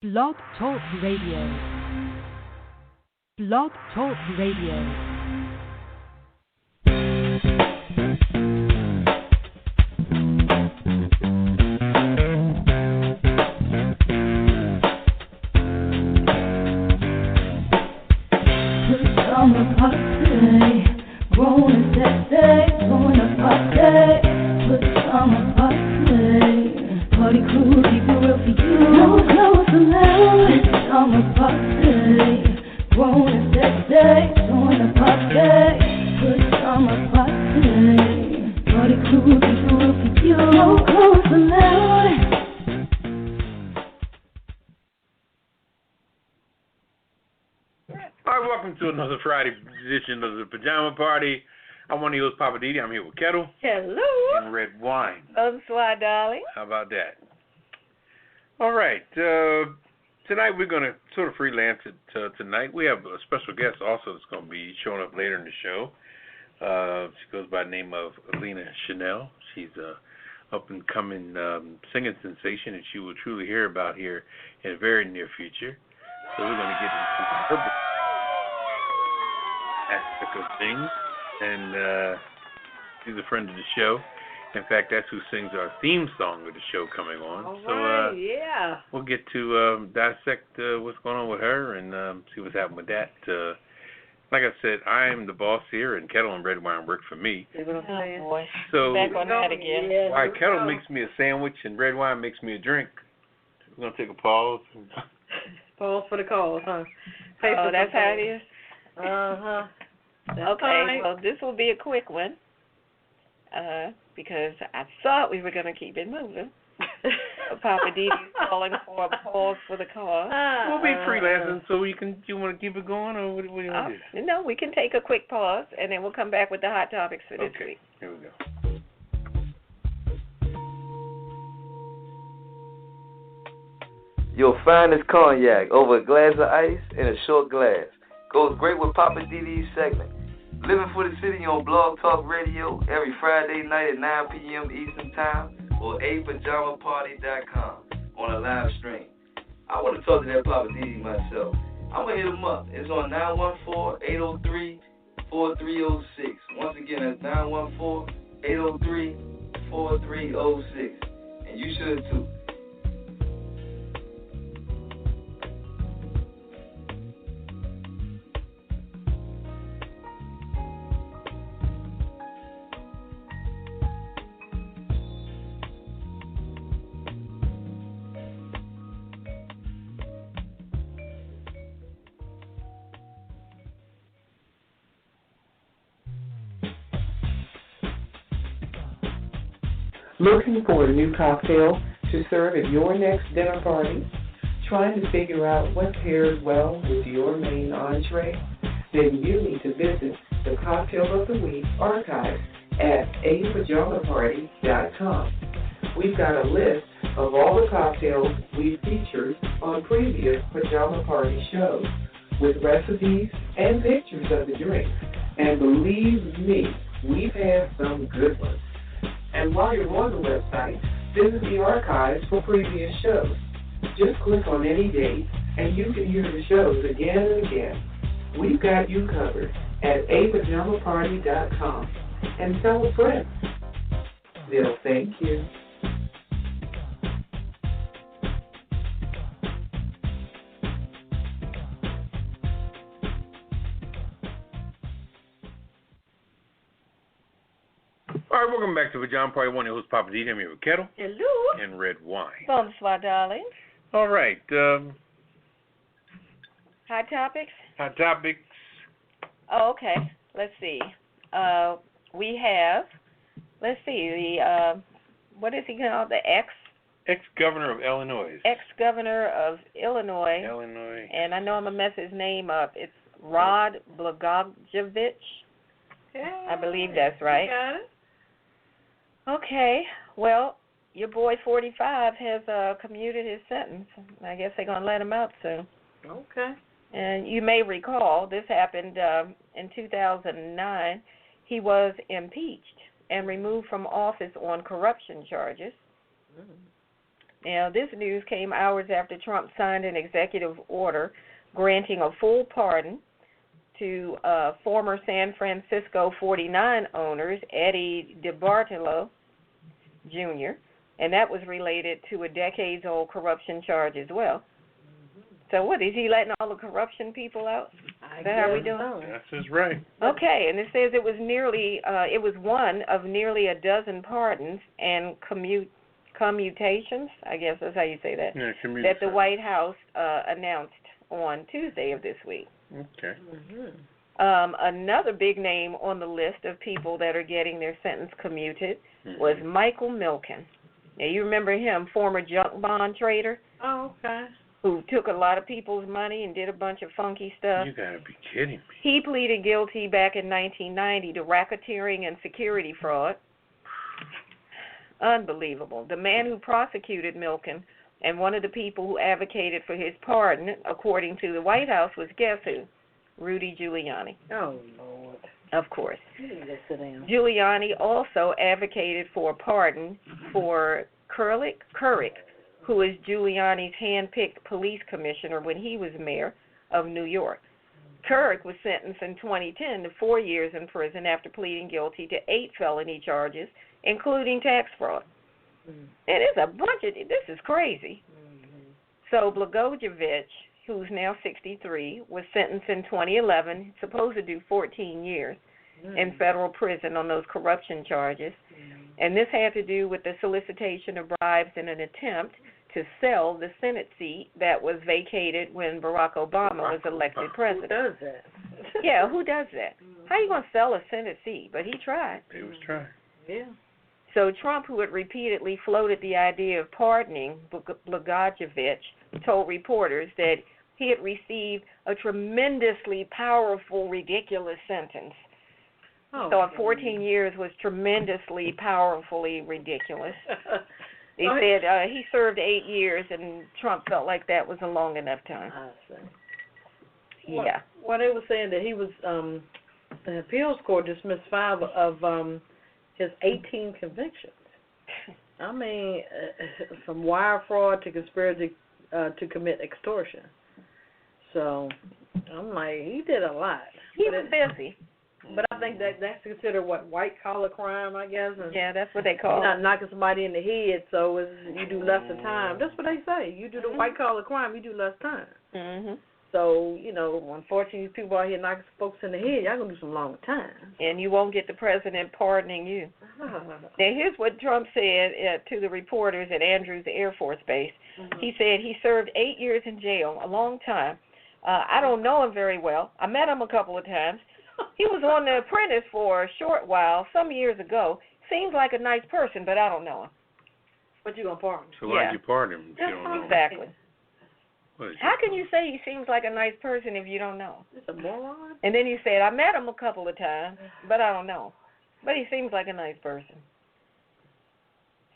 Blog Talk Radio. Blog Talk Radio. Party crew, keep it real for you. No clothes allowed. It's summer party. Grown and sexy, join the party. Good summer party. Party crew, keep it real for you. No clothes allowed. All right, welcome to another Friday edition of the Pajama Party. I'm one of yours, Poppa DD. I'm here with Ketel. Hello. And Redwine. Bonsoir, darling. How about that? All right. Tonight we're going to sort of freelance it tonight. We have a special guest also that's going to be showing up later in the show. She goes by the name of Alina Chanel. She's a up-and-coming singing sensation, and she will truly hear about here in the very near future. So we're going to get into her aspect of things. And she's a friend of the show. In fact, that's who sings our theme song of the show coming on. All right, yeah. We'll get to dissect what's going on with her and see what's happening with that. Like I said, I am the boss here, and Ketel and Redwine work for me. Oh, boy. So back on that again. Yeah, while Ketel makes me a sandwich and Redwine makes me a drink, we're going to take a pause. Pause for the calls, huh? Oh, that's how it is? Uh-huh. Okay, well, this will be a quick one because I thought we were going to keep it moving. Poppa DD is calling for a pause for the call. We'll be freelancing, so you want to keep it going, or what do you want to do? No, we can take a quick pause, and then we'll come back with the hot topics for this week. Here we go. Your finest cognac over a glass of ice in a short glass. Goes great with Poppa DD's segment. Living for the City on Blog Talk Radio every Friday night at 9 p.m. Eastern Time or apajamaparty.com on a live stream. I want to talk to that Poppa DD myself. I'm going to hit him up. It's on 914-803-4306. Once again, that's 914-803-4306. And you should too. Looking for a new cocktail to serve at your next dinner party? Trying to figure out what pairs well with your main entree? Then you need to visit the Cocktail of the Week archive at apajamaparty.com. We've got a list of all the cocktails we've featured on previous Pajama Party shows with recipes and pictures of the drinks. And believe me, we've had some good ones. And while you're on the website, visit the archives for previous shows. Just click on any date, and you can hear the shows again and again. We've got you covered at apajamaparty.com. And tell a friend. They'll thank you. All right, welcome back to Pajama Party. One of your hosts, Poppa DD. I'm here with Ketel. Hello. And Redwine. Bonsoir, darling. All right. Hot topics? Hot topics. Oh, okay. Let's see. We have, the, what is he called? The Ex-governor of Illinois. Ex-governor of Illinois. Illinois. And I know I'm going to mess his name up. It's Rod Blagojevich. Yeah, I believe that's right. You got it. Okay. Well, your boy 45 has commuted his sentence. I guess they're going to let him out soon. Okay. And you may recall this happened in 2009. He was impeached and removed from office on corruption charges. Now, this news came hours after Trump signed an executive order granting a full pardon to former San Francisco 49 owners, Eddie DeBartolo Jr., and that was related to a decades-old corruption charge as well. So what, is he letting all the corruption people out? Is that how we doing? That's just right. Okay, and it says it was one of nearly a dozen pardons and commutations, I guess that's how you say that, Yeah, that the White House announced on Tuesday of this week. Okay. Another big name on the list of people that are getting their sentence commuted was Michael Milken. Now, you remember him, former junk bond trader? Oh, okay. Who took a lot of people's money and did a bunch of funky stuff. You gotta be kidding me. He pleaded guilty back in 1990 to racketeering and security fraud. Unbelievable. The man who prosecuted Milken and one of the people who advocated for his pardon, according to the White House, was guess who? Rudy Giuliani. Oh, Lord. Of course. You need to sit down. Giuliani also advocated for a pardon for Kurlick, who is Giuliani's hand-picked police commissioner when he was mayor of New York. Kurlick was sentenced in 2010 to 4 years in prison after pleading guilty to 8 felony charges, including tax fraud. It is a bunch of, this is crazy. So Blagojevich, who's now 63, was sentenced in 2011, supposed to do 14 years in federal prison on those corruption charges. And this had to do with the solicitation of bribes in an attempt to sell the Senate seat that was vacated when Barack Obama was elected president. Who does that? Yeah, who does that? How you going to sell a Senate seat? But he tried. He was trying. Yeah. So Trump, who had repeatedly floated the idea of pardoning Blagojevich, told reporters that he had received a tremendously powerful, ridiculous sentence. Oh, So 14 years was tremendously, powerfully ridiculous. They said he served 8 years, and Trump felt like that was a long enough time. I see. Yeah. Well, they were saying that he was, the appeals court dismissed 5 of his 18 convictions. I mean, from wire fraud to conspiracy to commit extortion. So, I'm like, he did a lot. He was busy. But I think that's considered, white-collar crime, I guess. And Yeah, that's what they call you're it. not knocking somebody in the head, so you do less of time. That's what they say. You do the white-collar crime, you do less time. Mm-hmm. So, unfortunately, people out here knocking folks in the head, y'all going to do some long time. And you won't get the president pardoning you. Now, here's what Trump said to the reporters at Andrews Air Force Base. He said he served 8 years in jail, a long time. I don't know him very well. I met him a couple of times. He was on The Apprentice for a short while, some years ago. Seems like a nice person, but I don't know him. But you going to pardon? So why'd you pardon him if you don't know? Exactly. What is How can you say he seems like a nice person if you don't know? It's a moron. And then you said, I met him a couple of times, but I don't know. But he seems like a nice person.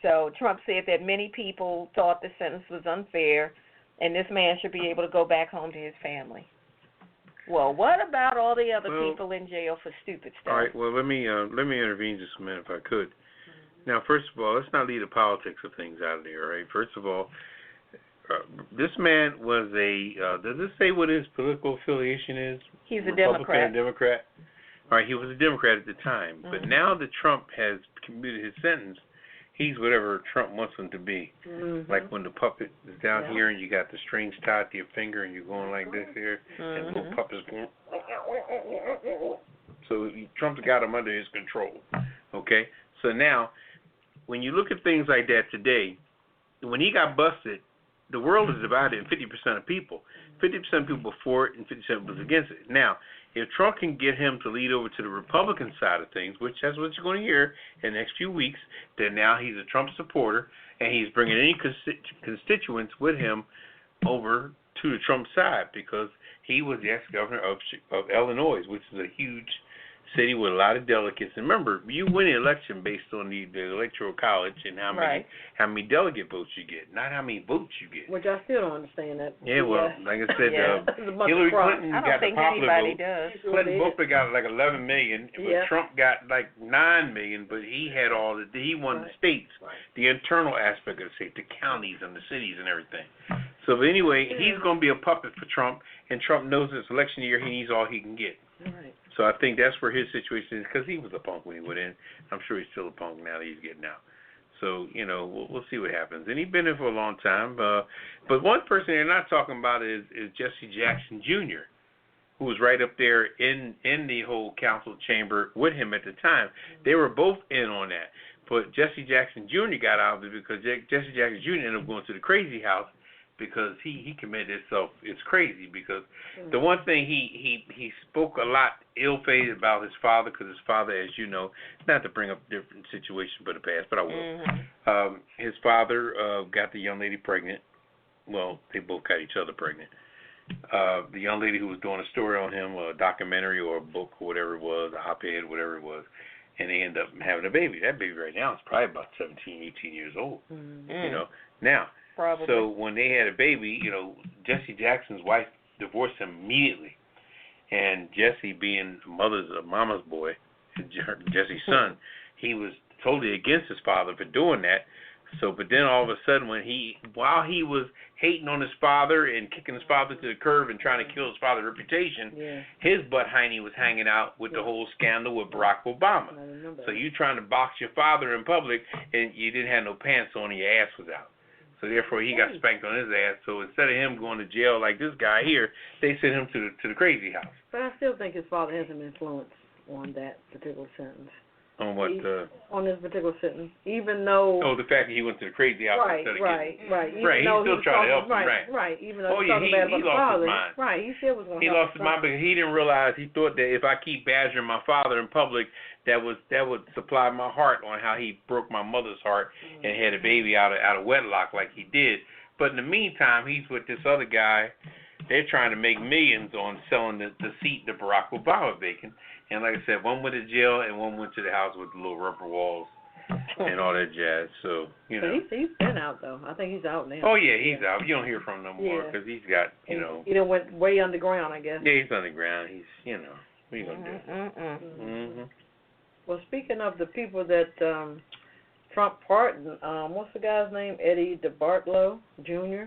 So Trump said that many people thought the sentence was unfair, and this man should be able to go back home to his family. Well, what about all the other people in jail for stupid stuff? All right, well, let me intervene just a minute if I could. Now, first of all, let's not leave the politics of things out of there, all right? First of all, this man was does this say what his political affiliation is? He's a Republican Democrat. Democrat? All right, he was a Democrat at the time. But now that Trump has commuted his sentence, he's whatever Trump wants him to be. Like when the puppet is down here and you got the strings tied to your finger and you're going like this here, and the little puppet's going. So Trump's got him under his control. Okay? So now, when you look at things like that today, when he got busted, the world is divided in 50% of people. 50% of people for it and 50% was against it. Now, if Trump can get him to lead over to the Republican side of things, which that's what you're going to hear in the next few weeks, that now he's a Trump supporter and he's bringing any constituents with him over to the Trump side because he was the ex-governor of Illinois, which is a huge city with a lot of delegates. And remember, you win the election based on the electoral college and how many delegate votes you get, not how many votes you get. Which I still don't understand that. Yeah, well, like I said, Hillary Clinton got the popular vote. Clinton both got like 11 million, but Trump got like 9 million. But he had he won the states, the internal aspect of the state, the counties and the cities and everything. So but anyway, he's going to be a puppet for Trump, and Trump knows it's election year. He needs all he can get. Right. So I think that's where his situation is, because he was a punk when he went in. I'm sure he's still a punk now that he's getting out. So, we'll see what happens. And he's been there for a long time. But one person they're not talking about is Jesse Jackson Jr., who was right up there in the whole council chamber with him at the time. They were both in on that. But Jesse Jackson Jr. got out of it because Jesse Jackson Jr. ended up going to the crazy house, because he committed himself. It's crazy because the one thing he spoke a lot ill-fated about his father, because his father, as you know, not to bring up different situations but the past, but I will. His father got the young lady pregnant. Well, they both got each other pregnant. The young lady who was doing a story on him, a documentary or a book or whatever it was, a op-ed, whatever it was, and they end up having a baby. That baby right now is probably about 17, 18 years old. Now. Probably. So when they had a baby, Jesse Jackson's wife divorced him immediately, and Jesse, being mama's boy, Jesse's son, he was totally against his father for doing that. So, but then all of a sudden, while he was hating on his father and kicking his father to the curb and trying to kill his father's reputation, his butt hiney was hanging out with the whole scandal with Barack Obama. So you trying to box your father in public, and you didn't have no pants on and your ass was out. So therefore, he got spanked on his ass. So instead of him going to jail like this guy here, they sent him to the crazy house. But I still think his father has some influence on that particular sentence. On what? On this particular sentence, even though. Oh, the fact that he went to the crazy house instead of right. Even right. He still tried to help him. Right. Even though he was talking bad about the father. Right. He still was going to help. He lost his mind because he didn't realize. He thought that if I keep badgering my father in public, that would supply my heart on how he broke my mother's heart and had a baby out of wedlock like he did. But in the meantime, he's with this other guy. They're trying to make millions on selling the seat that Barack Obama vacant. And like I said, one went to jail and one went to the house with the little rubber walls and all that jazz. So, But he's been out, though. I think he's out now. Oh, yeah, he's out. You don't hear from him no more because he's got, He done went way underground, I guess. Yeah, he's underground. He's, what are you going to do? Well, speaking of the people that Trump pardoned, what's the guy's name? Eddie DeBartolo Jr.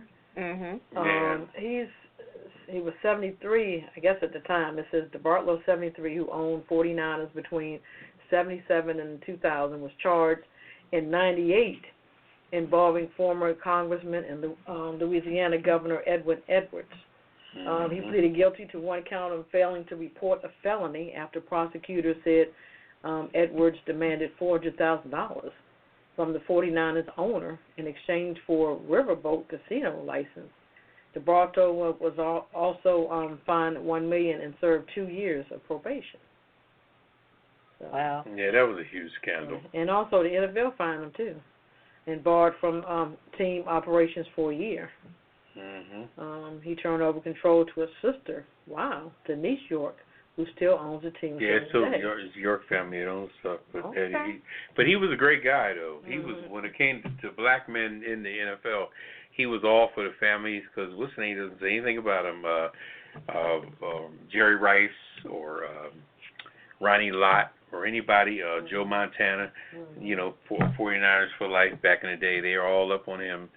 He was 73, I guess at the time. It says DeBartolo 73, who owned 49ers between 77 and 2000, was charged in 98 involving former Congressman and Louisiana Governor Edwin Edwards. He pleaded guilty to one count of failing to report a felony after prosecutors said Edwards demanded $400,000 from the 49ers owner in exchange for a riverboat casino license. DeBartolo was also fined $1 million and served 2 years of probation. So, wow. Yeah, that was a huge scandal. And also the NFL fined him too, and barred from team operations for a year. He turned over control to his sister. Wow, Denise York, who still owns the team. Yeah, it's still the York family that owns stuff. But but he was a great guy though. He was, when it came to black men in the NFL, he was all for the families, because listening, he doesn't say anything about him. Jerry Rice or Ronnie Lott or anybody, Joe Montana, 49ers for life back in the day. They are all up on him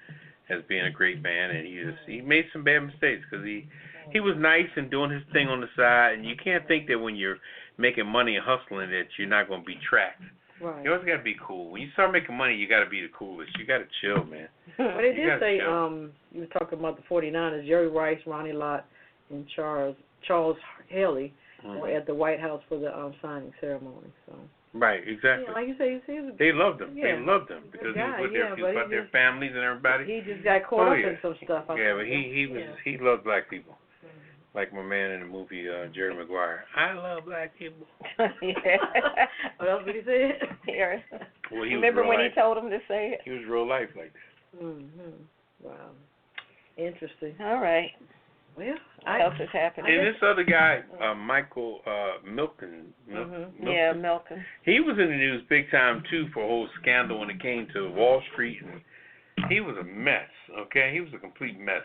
as being a great man, and he made some bad mistakes because he was nice and doing his thing on the side, and you can't think that when you're making money and hustling that you're not going to be tracked. Right. You always got to be cool. When you start making money, you got to be the coolest. You got to chill, man. But they did say, you were talking about the 49ers, Jerry Rice, Ronnie Lott, and Charles Haley were at the White House for the signing ceremony. So. Right, exactly. Yeah, like you say, they loved him. Yeah. They loved him because he was with their families and everybody. He just got caught up in some stuff. But he loved black people. Like my man in the movie Jerry Maguire. I love black people. What else did he say? Yeah. Well, remember when he told him to say it? He was real life like that. Wow. Interesting. All right. Well, what else is happening? And this other guy, Michael Milken. Yeah, Milken. He was in the news big time, too, for a whole scandal when it came to Wall Street. And he was a mess, okay? He was a complete mess.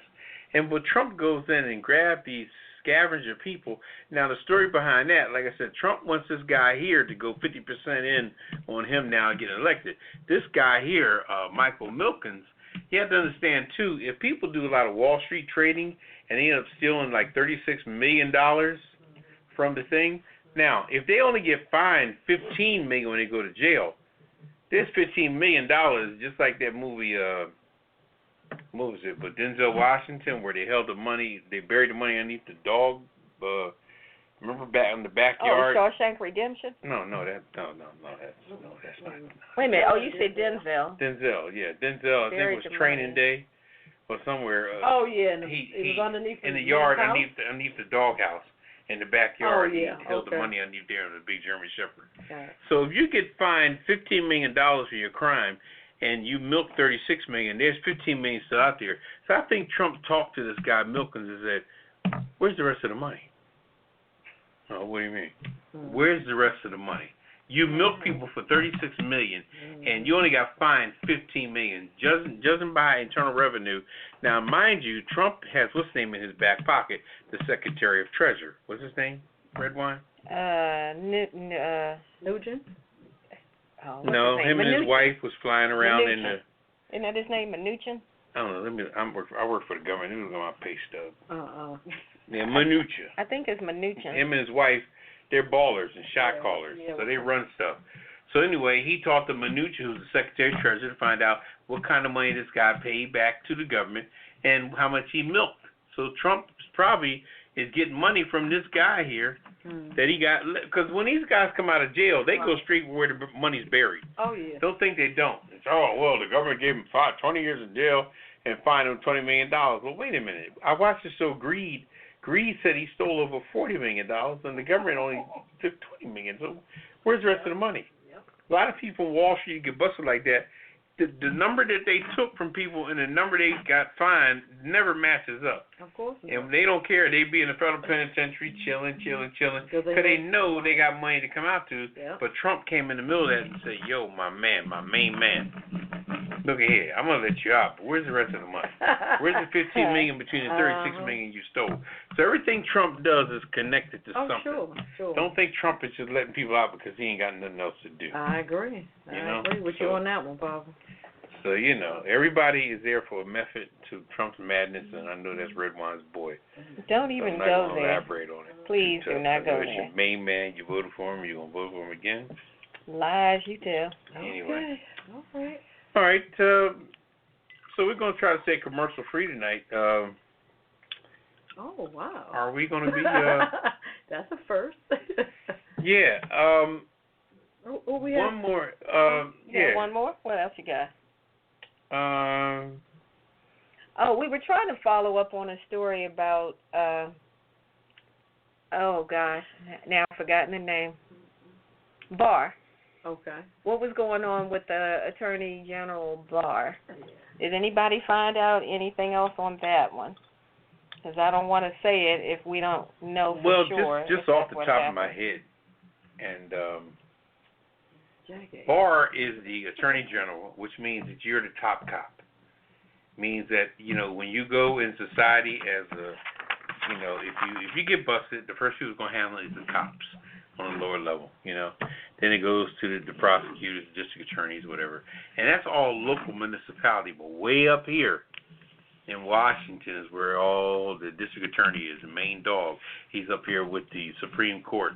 And when Trump goes in and grabs these scavenger people, now the story behind that, like I said, Trump wants this guy here to go 50% in on him now and get elected. This guy here, Michael Milkins, he had to understand, too, if people do a lot of Wall Street trading and they end up stealing like $36 million from the thing, now, if they only get fined $15 million when they go to jail, this $15 million, just like that movie, what was it, but Denzel Washington, where they held the money, they buried the money underneath the dog, remember back in the backyard? Oh, Shawshank Redemption? No, that's not. Wait a minute. Oh, you said Denzel. Denzel, yeah. Denzel, I think it was Training Day or somewhere. Oh, yeah. And it was underneath in the yard, house? underneath the doghouse in the backyard. Oh, yeah. He held the money underneath there with a big German Shepherd. Okay. So if you get fined $15 million for your crime and you milk $36 million, there's $15 million still out there. So I think Trump talked to this guy, Milkins, and said, where's the rest of the money? Oh, what do you mean? Where's the rest of the money? You milk people for $36 million, and you only got fined $15 million, judging by internal revenue. Now, mind you, Trump has what's his name in his back pocket, the Secretary of Treasury. What's his name? Redwine? Nugent? Oh, no, him and his wife was flying around in the... Isn't that his name, Mnuchin? I don't know. I work for the government. Let me look at my pay stub. Yeah, Mnuchin. I think it's Mnuchin. Him and his wife, they're ballers and shot callers, so they run stuff. So anyway, he talked to Mnuchin, who's the Secretary of Treasury, to find out what kind of money this guy paid back to the government and how much he milked. So Trump probably is getting money from this guy here that he got, because when these guys come out of jail, they go straight where the money's buried. Oh, yeah. Don't think they don't. It's, the government gave him 20 years in jail and fined him $20 million. Well, wait a minute. I watched the show Greed. Greed said he stole over $40 million, and the government only took $20 million. So where's the rest of the money? A lot of people in Wall Street get busted like that. The number that they took from people and the number they got fined never matches up. Of course not. And they don't care. They be in the federal penitentiary chilling, because they know they got money to come out to. Yeah. But Trump came in the middle of that and said, yo, my main man, look at here. I'm going to let you out, but where's the rest of the money? Where's the $15 million between the $36 million you stole? So everything Trump does is connected to something. Sure. Don't think Trump is just letting people out because he ain't got nothing else to do. I agree. I agree with you on that one, Papa. So, everybody is there for a method to Trump's madness, and I know that's Redwine's boy. Don't even go there. Elaborate on it. Please do not go there. It's your main man. You voted for him. You going to vote for him again? Lies you tell. Anyway. Okay. All right. So we're going to try to stay commercial-free tonight. Oh, wow. Are we going to be... That's a first. Yeah. We one more. One more? What else you got? We were trying to follow up on a story about, now I've forgotten the name. Barr. Okay. What was going on with the Attorney General Barr? Did anybody find out anything else on that one? Because I don't want to say it if we don't know for sure. Well, just off the top of my head, and Barr is the Attorney General, which means that you're the top cop. Means that, when you go in society as a, if you get busted, the first people who's going to handle it is the cops on the lower level, Then it goes to the prosecutors, district attorneys, whatever. And that's all local municipality. But way up here in Washington is where all the district attorney is, the main dog. He's up here with the Supreme Court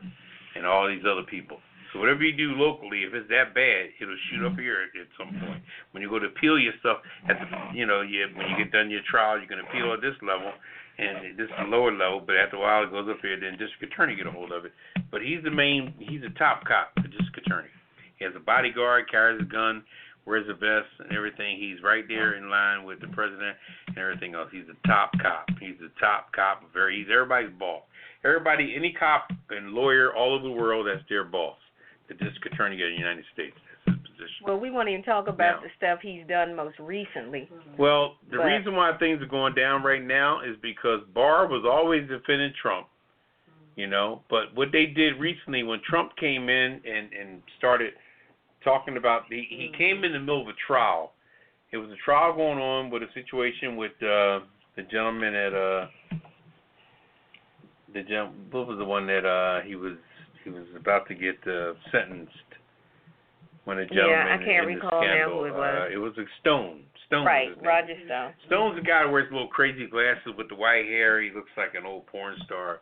and all these other people. So whatever you do locally, if it's that bad, it'll shoot up here at some point. When you go to appeal your stuff, when you get done your trial, you can appeal at this level, and this is the lower level. But after a while, it goes up here, then district attorney get a hold of it. But he's the top cop, the district attorney. He has a bodyguard, carries a gun, wears a vest and everything. He's right there in line with the president and everything else. He's the top cop. He's the top cop. He's everybody's boss. Everybody, any cop and lawyer all over the world, that's their boss. The district attorney of the United States. That's his Well, we won't even talk about now. the stuff he's done most recently. Well, the reason why things are going down right now is because Barr was always defending Trump, you know. But what they did recently when Trump came in and started talking about, he came in the middle of a trial. It was a trial going on with a situation with the gentleman at what was the one that he was about to get sentenced when a gentleman I can't in the recall scandal. now who it was. It was like Stone. Stone. Right, was his name. Roger Stone. Stone's the guy who wears little crazy glasses with the white hair. He looks like an old porn star.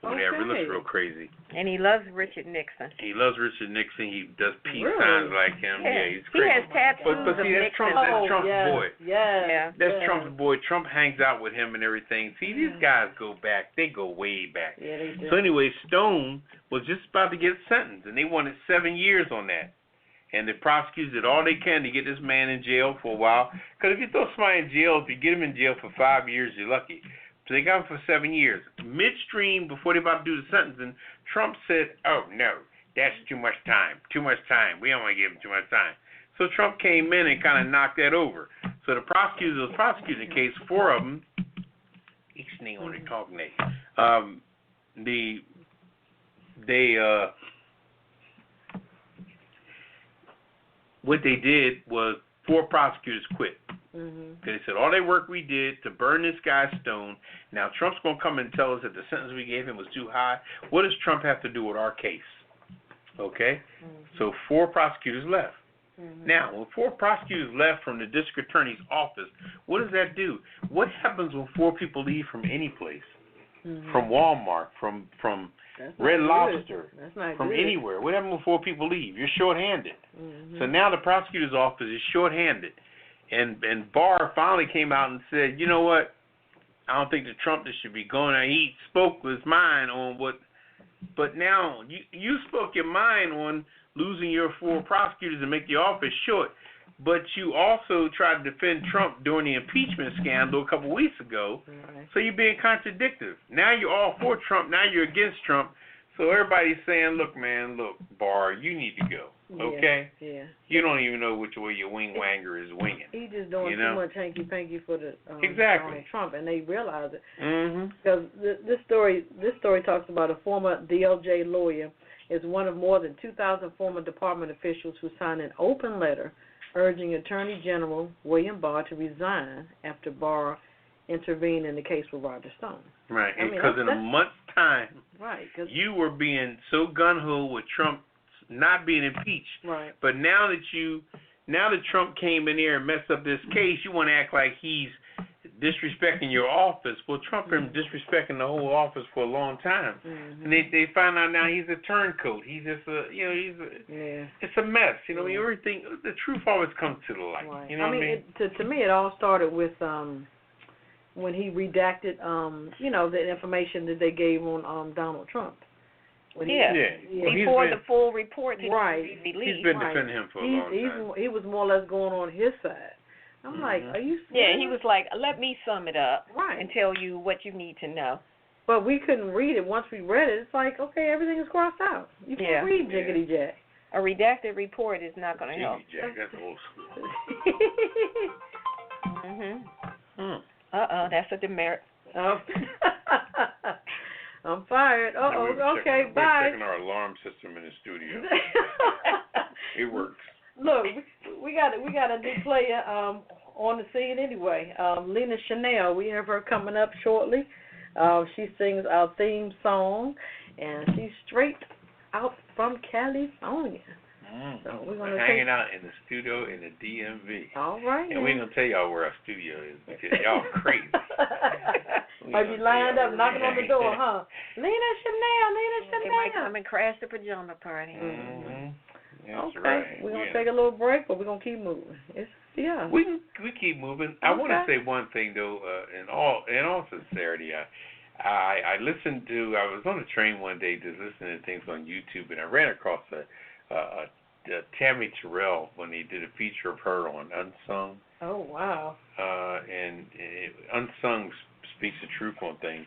Whatever. He looks real crazy. And he loves Richard Nixon. He loves Richard Nixon. He does peace Really? signs like him. Yeah, he's crazy. He has tattoos But see, of that's Trump. Nixon. That's Trump's boy. Yeah. That's Trump's boy. Trump hangs out with him and everything. See, these guys go back. They go way back. Yeah, they do. So anyway, Stone was just about to get sentenced, and they wanted 7 years on that. And the prosecutors did all they can to get this man in jail for a while. Because if you throw somebody in jail, if you get him in jail for 5 years, you're lucky. So they got him for 7 years. Midstream, before they about to do the sentencing, Trump said, "Oh no, that's too much time. Too much time. We don't want to give him too much time." So Trump came in and kind of knocked that over. So the prosecutors was prosecuting the case. 4 of them. Each name on their talking name. What they did was 4 prosecutors quit. They said, all that work we did to burn this guy Stone, now Trump's going to come and tell us that the sentence we gave him was too high. What does Trump have to do with our case? Okay? So 4 prosecutors left. Now, when 4 prosecutors left from the district attorney's office, what does that do? What happens when 4 people leave from any place? From Walmart, from Red Lobster, from anywhere. What happens when 4 people leave? You're shorthanded. So now the prosecutor's office is shorthanded. And Barr finally came out and said, you know what? I don't think that Trump should be going there. He spoke his mind on what, but now you spoke your mind on losing your 4 prosecutors and make your office short. But you also tried to defend Trump during the impeachment scandal a couple weeks ago. So you're being contradictory. Now you're all for Trump. Now you're against Trump. So everybody's saying, look, Barr, you need to go. Okay? Yeah. You don't even know which way your wing-wanger is winging. He's just doing too much hanky-panky for the exactly. Trump, and they realize it. Because this story talks about a former DOJ lawyer is one of more than 2,000 former department officials who signed an open letter urging Attorney General William Barr to resign after Barr intervened in the case with Roger Stone. Right, because in a month's time, you were being so gung-ho with Trump not being impeached. Right. But now that Trump came in here and messed up this case, you want to act like he's disrespecting your office. Well, Trump been disrespecting the whole office for a long time. And they find out now he's a turncoat. He's just it's a mess. You know, everything, the truth always comes to the light. Right. You know what I mean? To me, it all started with when he redacted, the information that they gave on Donald Trump. Before the full report had been released. He's been defending him for a long time. He was more or less going on his side. I'm like, are you serious? Yeah, he was like, let me sum it up right. and tell you what you need to know. But we couldn't read it. Once we read it, it's like, okay, everything is crossed out. You can't read Jiggity Jack. A redacted report is not going to help. Jiggity Jack, that's old school. That's a demerit. I'm fired. Okay, bye. We're checking our alarm system in the studio. It works. Look, we got a new player on the scene anyway. Lena Chanel, we have her coming up shortly. She sings our theme song, and she's straight out from California. So we're gonna hanging out in the studio in the DMV. All right. And we're gonna tell y'all where our studio is because y'all crazy. Might be lined up, knocking on the door, huh? Lena Chanel. They might come and crash the pajama party. That's okay. right. We're gonna take a little break, but we're gonna keep moving. We keep moving. I want to say one thing though. In all sincerity, I listened to. I was on a train one day just listening to things on YouTube, and I ran across Tammy Terrell when they did a feature of her on Unsung. Oh wow! And Unsung speaks the truth on things,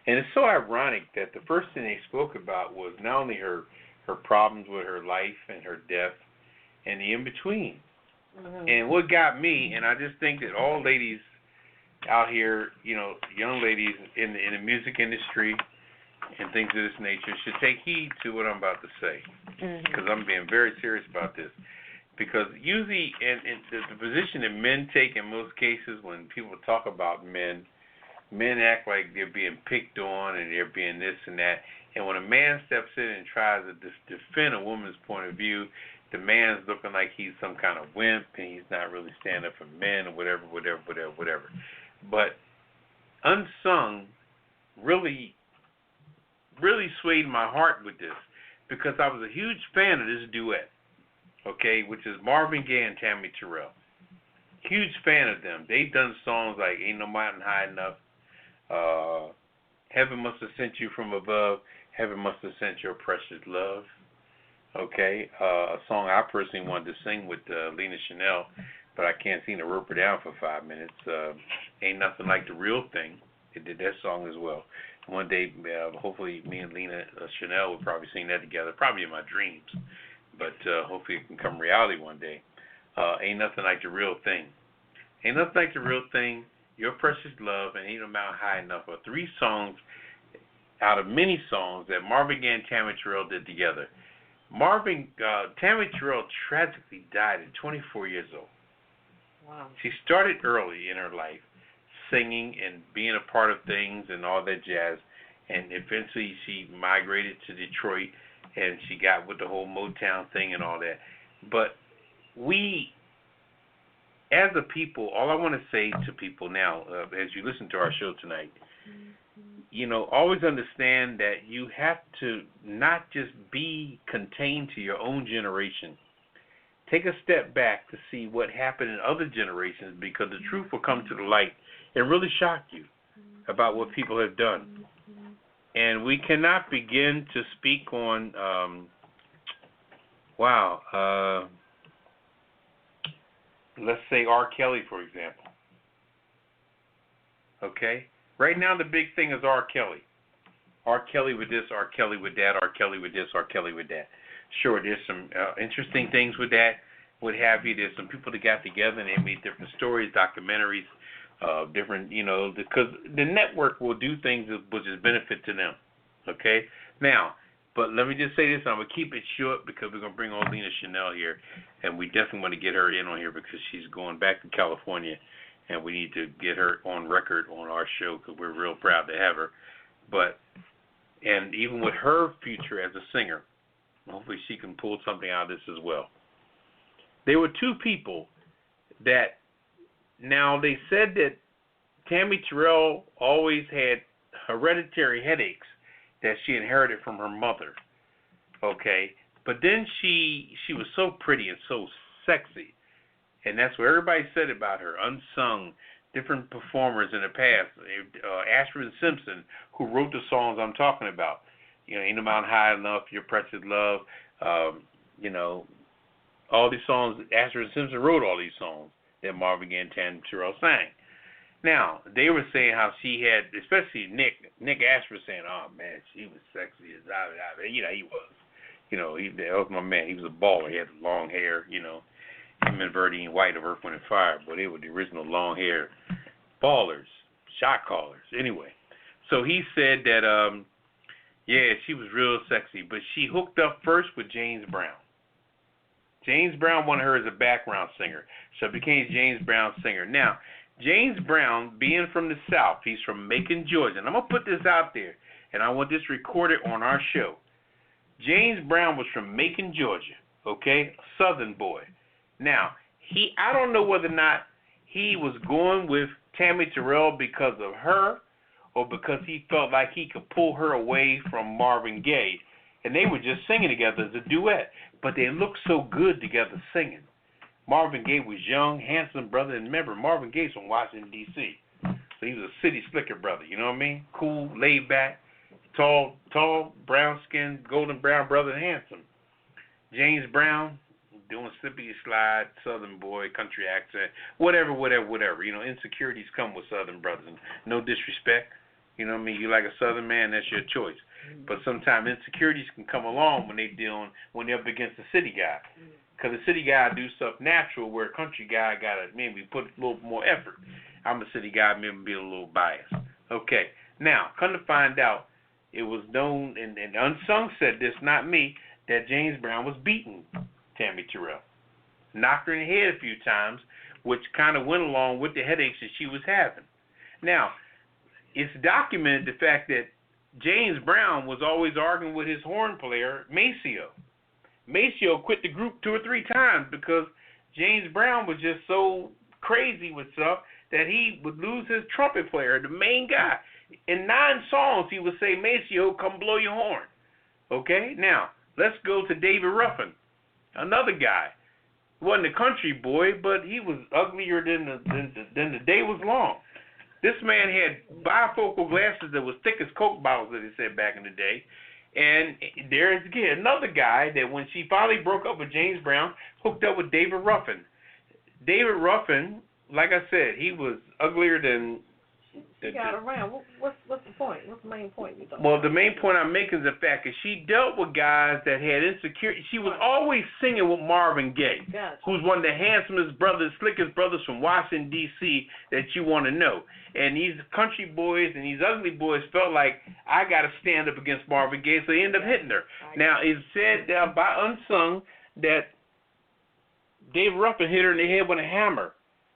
and it's so ironic that the first thing they spoke about was not only her problems with her life and her death, and the in-between. Mm-hmm. And what got me, and I just think that all ladies out here, young ladies in the music industry and things of this nature should take heed to what I'm about to say, because I'm being very serious about this. Because usually, in the position that men take in most cases when people talk about men act like they're being picked on and they're being this and that. And when a man steps in and tries to defend a woman's point of view, the man's looking like he's some kind of wimp and he's not really standing up for men or whatever. But Unsung really swayed my heart with this, because I was a huge fan of this duet, okay, which is Marvin Gaye and Tammy Terrell. Huge fan of them. They've done songs like Ain't No Mountain High Enough, Heaven Must Have Sent You From Above, Heaven Must Have Sent Your Precious Love, okay, a song I personally wanted to sing with Lena Chanel, but I can't seem to rope her down for 5 minutes. Ain't Nothing Like the Real Thing. They did that song as well. One day, hopefully, me and Lena Chanel will probably sing that together, probably in my dreams, but hopefully it can come reality one day. Ain't Nothing Like the Real Thing. Ain't Nothing Like the Real Thing, Your Precious Love, and Ain't No Mountain High Enough are 3 songs out of many songs that Marvin Gaye and Tammy Terrell did together. Tammy Terrell tragically died at 24 years old. Wow. She started early in her life, singing and being a part of things and all that jazz, and eventually she migrated to Detroit and she got with the whole Motown thing and all that. But we, as a people, all I want to say to people now, as you listen to our show tonight, always understand that you have to not just be contained to your own generation. Take a step back to see what happened in other generations, because the truth will come to the light and really shock you about what people have done. And we cannot begin to speak on, let's say R. Kelly, for example. Okay? Right now the big thing is R. Kelly. R. Kelly with this, R. Kelly with that, R. Kelly with this, R. Kelly with that. Sure, there's some interesting things with that, what have you. There's some people that got together and they made different stories, documentaries, different, because the network will do things which is benefit to them. Okay? Now, but let me just say this, I'm going to keep it short because we're going to bring on Lena Chanel here, and we definitely want to get her in on here because she's going back to California, and we need to get her on record on our show because we're real proud to have her. And even with her future as a singer, hopefully she can pull something out of this as well. There were 2 people that, now they said that Tammy Terrell always had hereditary headaches that she inherited from her mother, okay? But then she was so pretty and so sexy, and that's what everybody said about her, unsung, different performers in the past. Ashford Simpson, who wrote the songs I'm talking about, Ain't No Mountain High Enough, Your Precious Love, all these songs, Ashford Simpson wrote all these songs that Marvin Gaye and Tammy Terrell sang. Now, they were saying how she had, especially Nick Ashford saying, oh, man, she was sexy as he was. That was my man. He was a baller. He had long hair, Him and Verdine White of Earth, Wind & Fire, but they were the original long hair ballers, shot callers. Anyway, so he said that, she was real sexy, but she hooked up first with James Brown. James Brown wanted her as a background singer, so it became James Brown's singer. Now, James Brown, being from the South, he's from Macon, Georgia, and I'm going to put this out there, and I want this recorded on our show. James Brown was from Macon, Georgia, okay, a Southern boy. Now, I don't know whether or not he was going with Tammy Terrell because of her or because he felt like he could pull her away from Marvin Gaye. And they were just singing together as a duet. But they looked so good together singing. Marvin Gaye was young, handsome brother. And remember, Marvin Gaye's from Washington, D.C. So he was a city slicker brother, you know what I mean? Cool, laid back, tall, brown-skinned, golden brown brother, and handsome. James Brown, doing slippity slide, Southern boy, country accent, whatever. Insecurities come with Southern brothers. No disrespect. You know what I mean? You like a Southern man, that's your choice. But sometimes insecurities can come along when they're up against a city guy. Because a city guy do stuff natural where a country guy got to maybe put a little more effort. I'm a city guy, maybe be a little biased. Okay. Now, come to find out, it was known, and Unsung said this, not me, that James Brown was beating Tammy Terrell. Knocked her in the head a few times, which kind of went along with the headaches that she was having. Now, it's documented the fact that James Brown was always arguing with his horn player, Maceo. Maceo quit the group 2 or 3 times because James Brown was just so crazy with stuff that he would lose his trumpet player, the main guy. In 9 songs, he would say, Maceo, come blow your horn. Okay? Now, let's go to David Ruffin, another guy. He wasn't a country boy, but he was uglier than the day was long. This man had bifocal glasses that was thick as Coke bottles, that they said back in the day. And there's, again, another guy that when she finally broke up with James Brown, hooked up with David Ruffin. David Ruffin, like I said, he was uglier than... She got around. What's the point? What's the main point? Well, the main point I'm making is the fact that she dealt with guys that had insecurity. She was always singing with Marvin Gaye, who's one of the handsomest brothers, slickest brothers from Washington, D.C. that you want to know. And these country boys and these ugly boys felt like, I got to stand up against Marvin Gaye, so they ended up hitting her. Now, it's said by Unsung that Dave Ruffin hit her in the head with a hammer.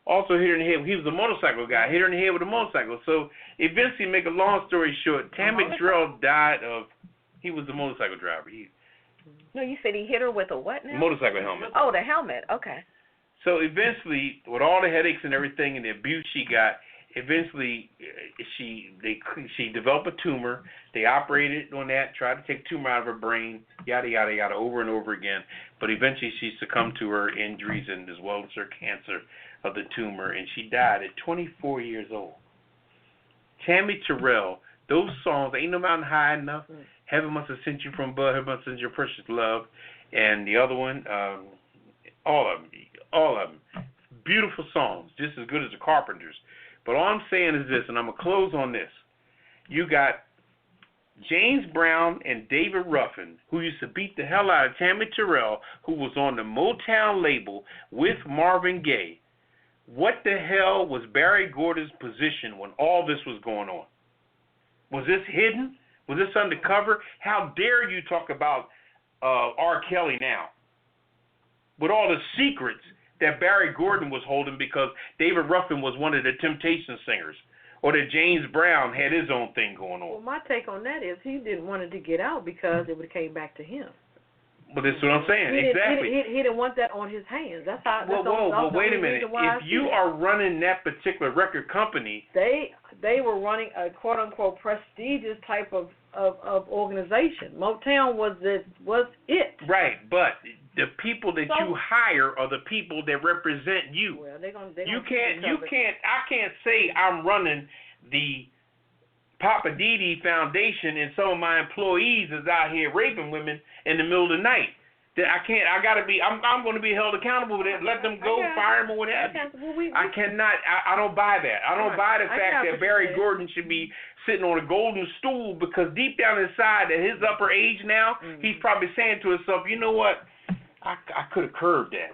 Also hit her in the head. He was a motorcycle guy. Hit her in the head with a motorcycle. So eventually, make a long story short, Tammy Terrell died of. He was a motorcycle driver. No, you said he hit her with a what now? Motorcycle helmet. Oh, the helmet. Okay. So eventually, with all the headaches and everything and the abuse she got, eventually she developed a tumor. They operated on that, tried to take the tumor out of her brain, yada yada yada, over and over again. But eventually, she succumbed to her injuries and as well as her cancer of the tumor, and she died at 24 years old. Tammy Terrell, those songs, Ain't No Mountain High Enough, Heaven Must Have Sent You From Above, Heaven Must Have Sent Your Precious Love, and the other one, all of them, beautiful songs, just as good as the Carpenters. But all I'm saying is this, and I'm going to close on this. You got James Brown and David Ruffin, who used to beat the hell out of Tammy Terrell, who was on the Motown label with Marvin Gaye. What the hell was Barry Gordon's position when all this was going on? Was this hidden? Was this undercover? How dare you talk about R. Kelly now? With all the secrets that Barry Gordon was holding because David Ruffin was one of the Temptation singers, or that James Brown had his own thing going on. Well, my take on that is he didn't want it to get out because it would have came back to him. But that's what I'm saying. Exactly. He didn't want that on his hands. That's how. Well, wait a minute. If you are running that particular record company, they were running a quote unquote prestigious type of organization. Motown was it. Right, but the people that you hire are the people that represent you. Well, I can't say I'm running the Poppa DD Foundation and some of my employees is out here raping women in the middle of the night. I'm going to be held accountable for that. Let them go, fire them or what have you. I cannot, I don't buy that. I don't buy the fact that Barry Gordon should be sitting on a golden stool because deep down inside at his upper age now, he's probably saying to himself, you know what, I could have curbed that.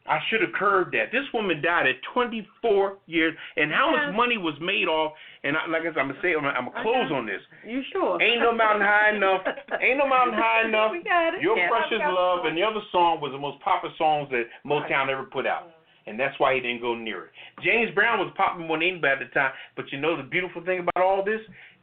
I should have curbed that. This woman died at 24 years, and how much money was made off? And like I said, I'm gonna close on this. You sure? Ain't no mountain high enough. Ain't no mountain high enough. We got it. Your Precious Love and the other song was the most popular songs that Motown ever put out, and that's why he didn't go near it. James Brown was popping more than anybody at the time, but you know the beautiful thing about all this?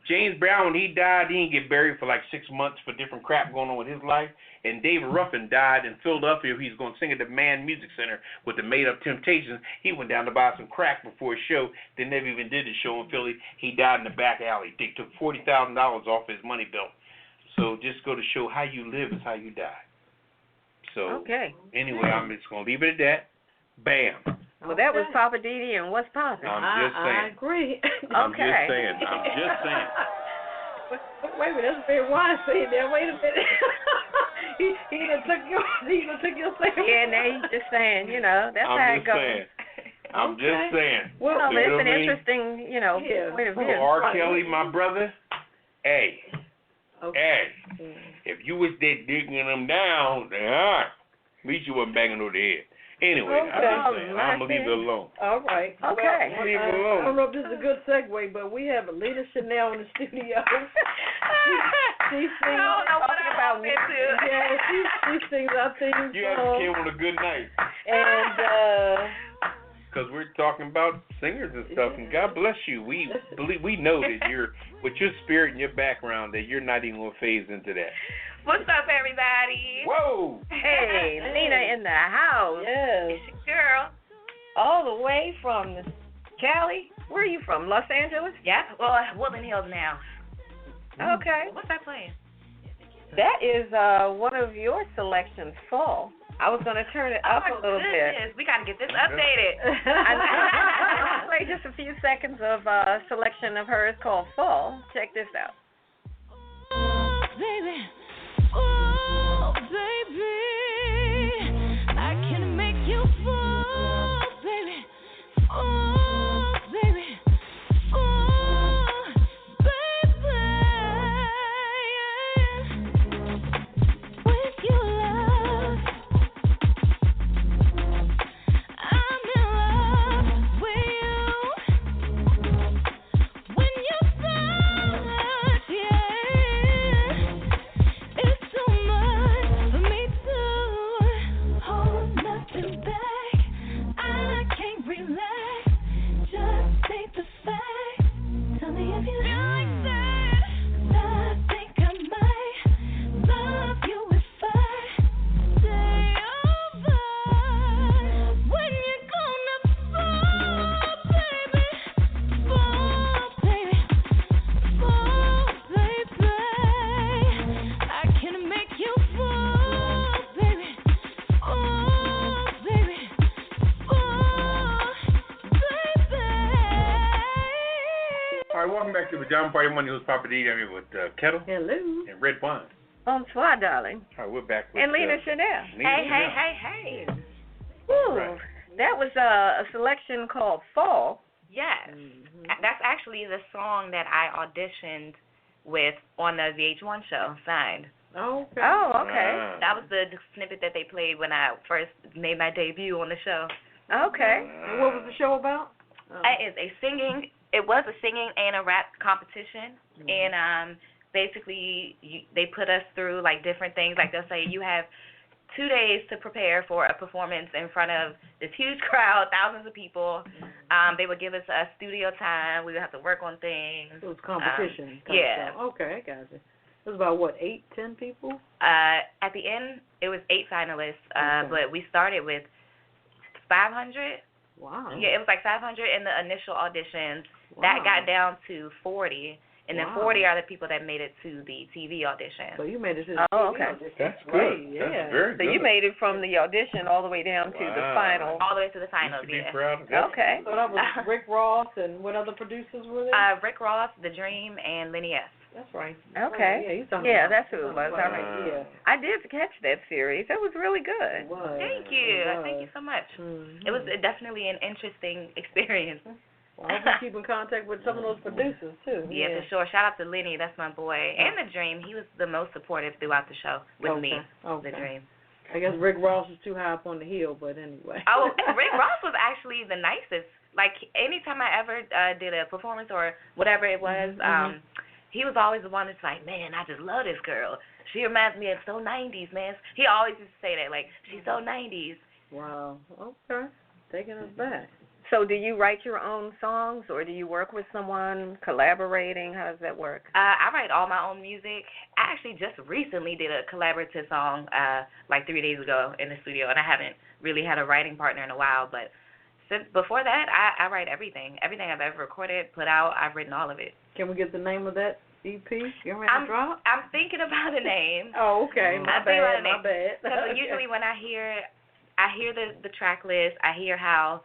James Brown, when he died, he didn't get buried for like 6 months for different crap going on with his life. And David Ruffin died in Philadelphia. He was going to sing at the Mann Music Center with the Made Up Temptations. He went down to buy some crack before his show. They never even did the show in Philly. He died in the back alley. They took $40,000 off his money belt. So just go to show how you live is how you die. So anyway, I'm just going to leave it at that. Bam. Well, that was Poppa DD and What's Poppin'. I'm just saying. I agree. I'm just saying. Wait a minute, that's a very wise thing there. Wait a minute. he done took your saying. Yeah, now he's just saying, that's how it goes. I'm just saying. Well, it's an interesting, point of view. So R. Kelly, my brother, hey, if you was there digging them down, At least you wasn't banging over the head. Anyway, Okay. I'm just saying, I'm going to leave it alone. All right. Okay. Well, Leave it I alone. don't know if this is a good segue, but we have Lena Chanel in the studio. She sings. I don't know what about me too. Yeah, she sings our theme You have song. came on a good night. And Because we're talking about singers and stuff, and God bless you. We know that you're, with your spirit and your background, that you're not even going to phase into that. What's up, everybody? Whoa! Hey, Lena in the house. yes. It's your girl. All the way from Cali. Where are you from? Los Angeles? Yeah, well, Woodland Hills now. Okay. What's that playing? That is one of your selections, Fall. I was going to turn it up a little bit. We got to get this updated. I play just a few seconds of a selection of hers called Fall. Check this out. Baby, oh baby, I can make you fall, baby, oh baby, oh baby, with your love, I'm in love with you. When you touch, yeah. It's too much for me to hold nothing back. I can't relax. Just state the fact. Tell me if you like that. 'Cause I think I might love you if I stay over. When you're gonna fall, baby, fall, baby. Fall, baby, I can make you fall, baby. Oh, baby, fall, baby. All right, welcome back to Pajama Party. My name is Poppa DD. I'm here with Ketel Hello. and Redwine. Bonsoir, darling. All right, we're back with And Lena Chanel. Lena Chanel. Hey. Woo. Right. That was a selection called Fall. Yes. That's actually the song that I auditioned with on the VH1 show, Signed. Okay. Oh, okay. Ah. That was the snippet that they played when I first made my debut on the show. Okay. And what was the show about? It was a singing and a rap competition, and basically they put us through like different things. Like they'll say you have 2 days to prepare for a performance in front of this huge crowd, thousands of people. They would give us a studio time. We would have to work on things. It was competition. yeah. Okay, I got you. It was about what, 8, 10 people? At the end, it was 8 finalists, Okay. but we started with 500. Wow. Yeah, it was like 500 in the initial auditions. Wow. That got down to 40, and then Wow. 40 are the people that made it to the TV audition. So you made it to the Oh, TV okay. audition. That's Great, good. yeah. That's very So good. you made it from the audition all the way down to the Wow. final. All the way to the You finals, should be yeah. proud of that. Okay. So that was Rick Ross, and what other producers were there? Rick Ross, The Dream, and Lenny S. That's right. Okay. Yeah, he's talking Yeah, about- that's who it was. Right. All right. Yeah. I did catch that series. That was really It good. was. Thank you. It was. Thank you so much. Mhm. It was definitely an interesting experience. Well, I hope you keep in contact with some of those producers, too. Yeah, for sure. Shout out to Lenny. That's my boy. And The Dream. He was the most supportive throughout the show with me. Okay. The Dream. I guess Rick Ross was too high up on the hill, but anyway. Oh, Rick Ross was actually the nicest. Like, anytime I ever did a performance or whatever it was, he was always the one that's like, man, I just love this girl. She reminds me of so 90s, man. He always used to say that, like, she's so 90s. Wow. Okay. Taking us back. So do you write your own songs, or do you work with someone, collaborating? How does that work? I write all my own music. I actually just recently did a collaborative song like 3 days ago in the studio, and I haven't really had a writing partner in a while. But since before that, I write everything. Everything I've ever recorded, put out, I've written all of it. Can we get the name of that EP? You ready to drop? I'm thinking about a name. Oh, okay. My bad. My bad. Because usually when I hear the track list, I hear how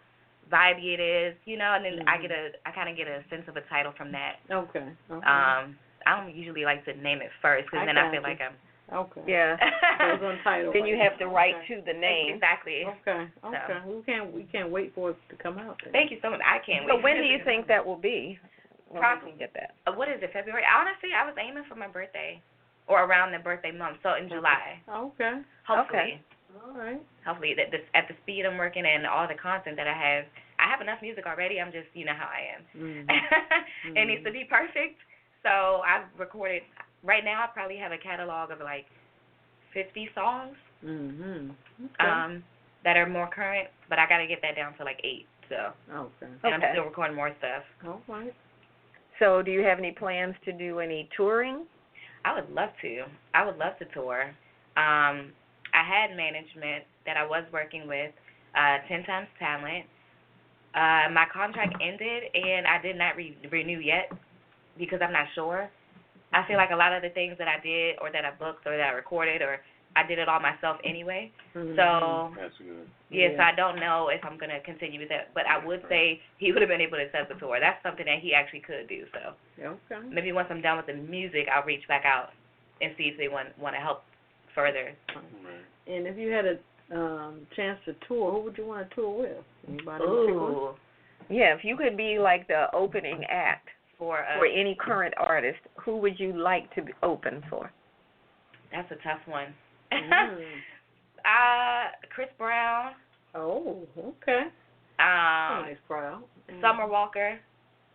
vibey it is, you know, and then I kind of get a sense of a title from that. Okay. I don't usually like to name it first, because then I feel like I'm. Okay. Yeah. So it's untitled. Then you have to write to the name. Exactly. Okay. Okay. We can't wait for it to come out. Then. Thank you so much. I can't wait. So when do you think that will be? Probably get that. What is it? February? Honestly, I was aiming for my birthday, or around the birthday month, so in July. Okay. Hopefully. All right. Hopefully, at the speed I'm working and all the content that I have enough music already. I'm just, you know how I am. Mm-hmm. It needs to be perfect. So I've recorded, right now I probably have a catalog of like 50 songs that are more current, but I got to get that down to like 8. So. Okay. And I'm still recording more stuff. All right. So do you have any plans to do any touring? I would love to. I would love to tour. I had management that I was working with, 10 Times Talent. My contract ended, and I did not renew yet because I'm not sure. I feel like a lot of the things that I did or that I booked or that I recorded or I did it all myself anyway. Mm-hmm. So, That's good. yeah, so I don't know if I'm going to continue with that. But I would say he would have been able to set the tour. That's something that he actually could do. So Okay. maybe once I'm done with the music, I'll reach back out and see if they want to help further. And if you had a chance to tour, who would you want to tour with? Anybody? Ooh, Yeah, if you could be like the opening act for any current artist, who would you like to open for? That's a tough one. Mm. Chris Brown. Oh, okay. Nice crowd. Summer Walker.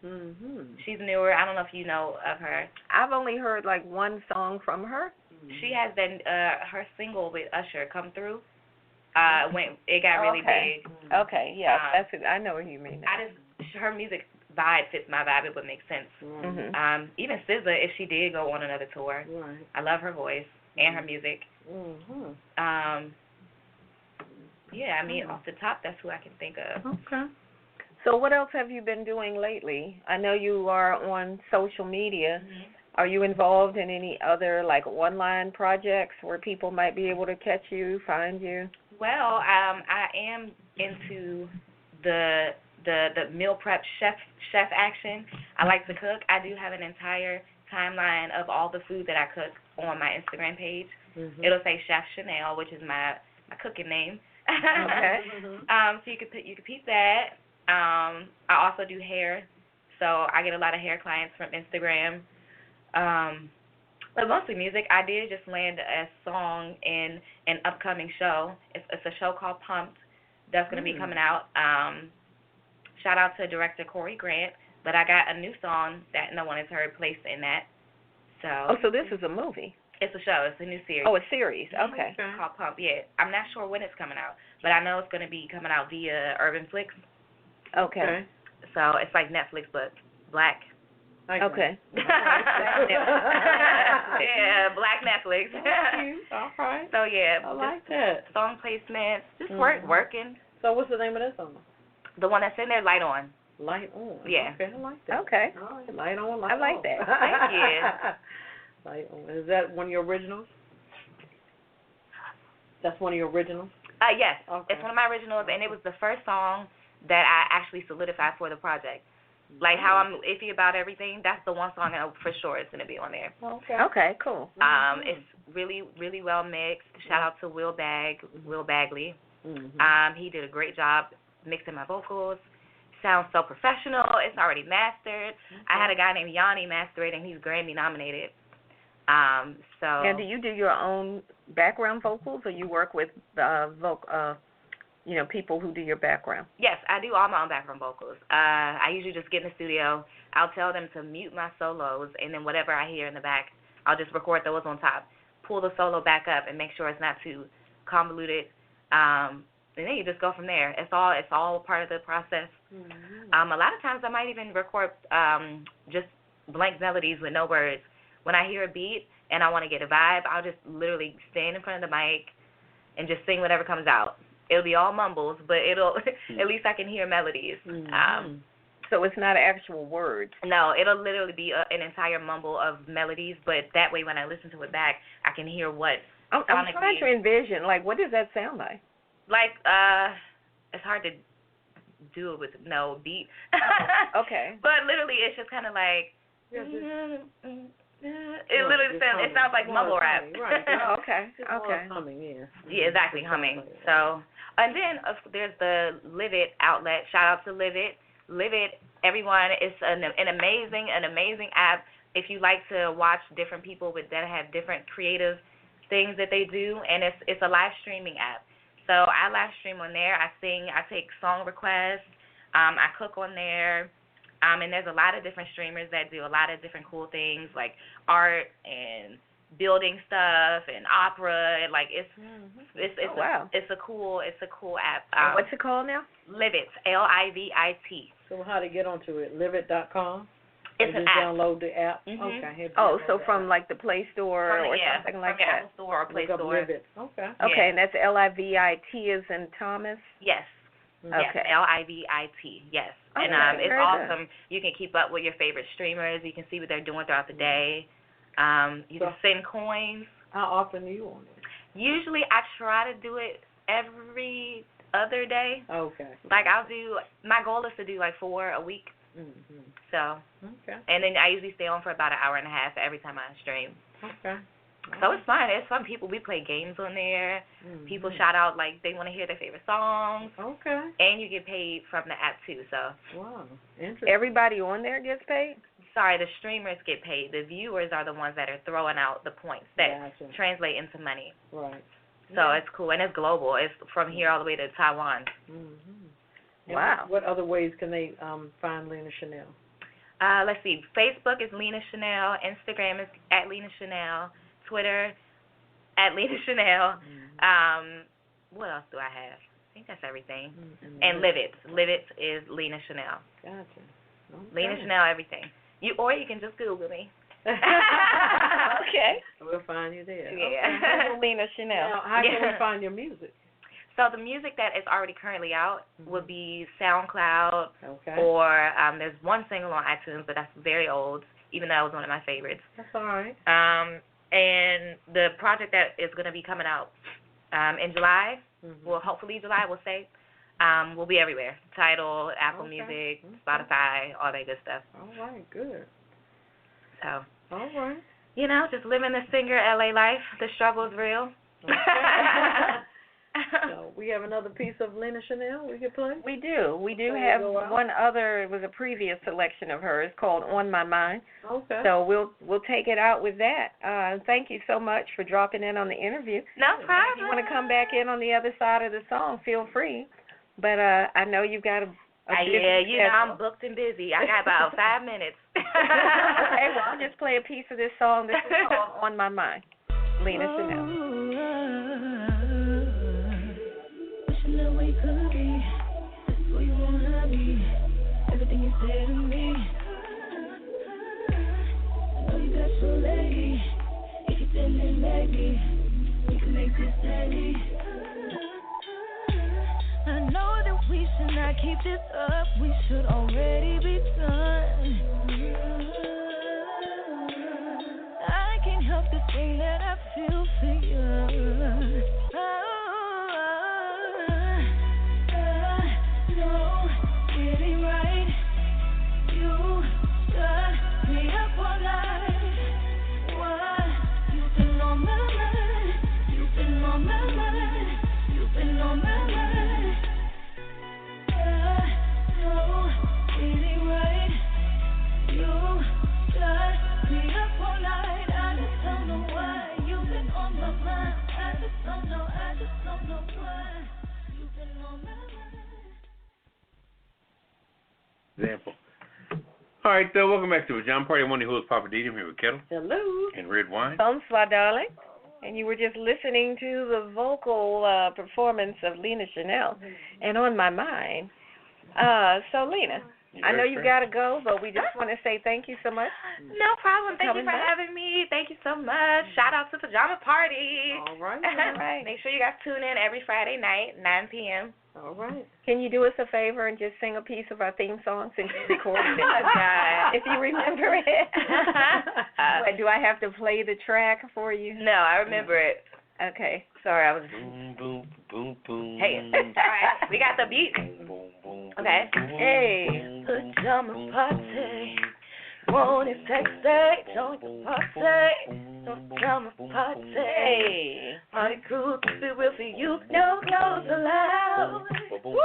Mm-hmm. She's newer. I don't know if you know of her. I've only heard like one song from her. She has been her single with Usher, Come Through. It got really big. Okay, yeah, that's it. I know what you mean. Her music vibe fits my vibe. It would make sense. Mm-hmm. Even SZA, if she did go on another tour, Right. I love her voice and her music. Mm-hmm. Yeah, I mean, off the top, that's who I can think of. Okay. So what else have you been doing lately? I know you are on social media. Mm-hmm. Are you involved in any other like online projects where people might be able to catch you, find you? Well, I am into the meal prep chef action. I like to cook. I do have an entire timeline of all the food that I cook on my Instagram page. Mm-hmm. It'll say Chef Chanel, which is my cooking name. Okay. So you could peep that. I also do hair, so I get a lot of hair clients from Instagram. But mostly music. I did just land a song in an upcoming show. It's a show called Pumped that's going to be coming out. Shout out to director Corey Grant. But I got a new song that no one has heard placed in that. So this is a movie. It's a show. It's a new series. Oh, a series. Okay. It's called Pump. Yeah, I'm not sure when it's coming out, but I know it's going to be coming out via Urban Flix. Okay. So it's like Netflix, but black. Okay. Yeah, black Netflix. All right. So yeah, I like that. Song placements, just working. So what's the name of that song? The one that's in there, Light On. Light On. Yeah. Okay, I like that. Okay. All right, Light On, Light I like on. that. Thank you. Light On. Is that one of your originals? That's one of your originals? Yes. Okay. It's one of my originals, and it was the first song that I actually solidified for the project. Like how I'm iffy about everything, that's the one song I know for sure it's going to be on there. Okay. Okay, cool. It's really, really well mixed. Shout out to Will Bagley. Mm-hmm. He did a great job mixing my vocals. Sounds so professional. It's already mastered. I had a guy named Yanni master it, and he's Grammy nominated. And do you do your own background vocals, or you work with people who do your background? Yes, I do all my own background vocals. I usually just get in the studio. I'll tell them to mute my solos, and then whatever I hear in the back, I'll just record those on top. Pull the solo back up and make sure it's not too convoluted. And then you just go from there. It's all part of the process. Mm-hmm. A lot of times I might even record just blank melodies with no words. When I hear a beat and I want to get a vibe, I'll just literally stand in front of the mic and just sing whatever comes out. It'll be all mumbles, but at least I can hear melodies. Mm-hmm. So it's not actual words. No, it'll literally be an entire mumble of melodies, but that way when I listen to it back, I can hear what I'm trying to envision, like, what does that sound like? Like, it's hard to do it with no beat. Okay. But literally, it's just kind of like, it sounds like mumble rap. Right. Oh, okay. Humming, yeah. Yeah, exactly, humming. So, and then there's the Live It outlet. Shout out to Live It. Live It, everyone. It's an amazing app. If you like to watch different people that have different creative things that they do, and it's a live streaming app. So I live stream on there. I sing. I take song requests. I cook on there. And there's a lot of different streamers that do a lot of different cool things like art and building stuff and opera. And like it's wow. It's a cool app. What's it called now? Livit, Livit. So how to get onto it? Livit.com. It's an just app. Download the app. Mm-hmm. Okay. So from like the Play Store or something like from that. Apple Store or Play Look up Store. Livit. Okay. Okay, and that's Livit as in Thomas. Yes. Okay. Yes, Livit. Yes. Okay, And it's very awesome. Good. You can keep up with your favorite streamers. You can see what they're doing throughout the day. You can send coins. How often are you on it? Usually I try to do it every other day. Okay. Like my goal is to do like 4 a week. Mm-hmm. So. Okay. And then I usually stay on for about an hour and a half every time I stream. Okay. So it's fun. It's fun. We play games on there. Mm-hmm. People shout out like they want to hear their favorite songs. Okay. And you get paid from the app too. So. Wow. Interesting. Everybody on there gets paid? Sorry, the streamers get paid. The viewers are the ones that are throwing out the points that translate into money. Right. So it's cool, and it's global. It's from here all the way to Taiwan. Mm-hmm. Wow. What other ways can they find Lena Chanel? Let's see. Facebook is Lena Chanel. Instagram is at Lena Chanel. Twitter at Lena Chanel. What else do I have? I think that's everything. And Livit. Livit is Lena Chanel. Gotcha. Okay. Lena Chanel, everything. You can just Google me. Okay. We'll find you there. Yeah. Okay. Lena Chanel. Now, how can we find your music? So the music that is already currently out would be SoundCloud, Okay. or there's one single on iTunes, but that's very old, even though that was one of my favorites. That's all right. And the project that is going to be coming out in July, well, hopefully July, we'll say, will be everywhere. Tidal, Apple Music, Spotify, all that good stuff. All right, good. So, all right. Just living the singer LA life. The struggle is real. Okay. So we have another piece of Lena Chanel we can play? We do. We do have one other. It was a previous selection of hers called On My Mind. Okay. So we'll take it out with that. Thank you so much for dropping in on the interview. No problem. If you want to come back in on the other side of the song, feel free. But I know you've got a yeah, I'm booked and busy. I got about 5 minutes. Okay, well, I'll just play a piece of this song. This is called On My Mind, Lena Chanel. That we could be, that's who you wanna be. Everything you say to me, I know you got your lady. If you're feeling baby, we can make this steady. I know that we should not keep this up. We should already be done. I can't help the thing that I feel for you. Example. All right, welcome back to Pajama Party. I'm one of the hosts, Poppa DD. I'm here with Ketel. Hello. And Redwine. Bonsoir, darling. And you were just listening to the vocal performance of Lena Chanel. And On My Mind. So, Lena, I know you got to go, but we just want to say thank you so much. No problem. Thank you for having me. Thank you so much. Shout out to Pajama Party. All right. All right. Make sure you guys tune in every Friday night, 9 p.m. All right. Can you do us a favor and just sing a piece of our theme song since you recorded it? If you remember it. Do I have to play the track for you? No, I remember it. Okay. Sorry, I was. Boom, boom, boom, boom. Hey, all right. We got the beat. Okay. Hey. Pajama Party. Want it sexy, join the party. Pajama Party. Hey. Party crew, keep it real for you. No clothes allowed. Woo!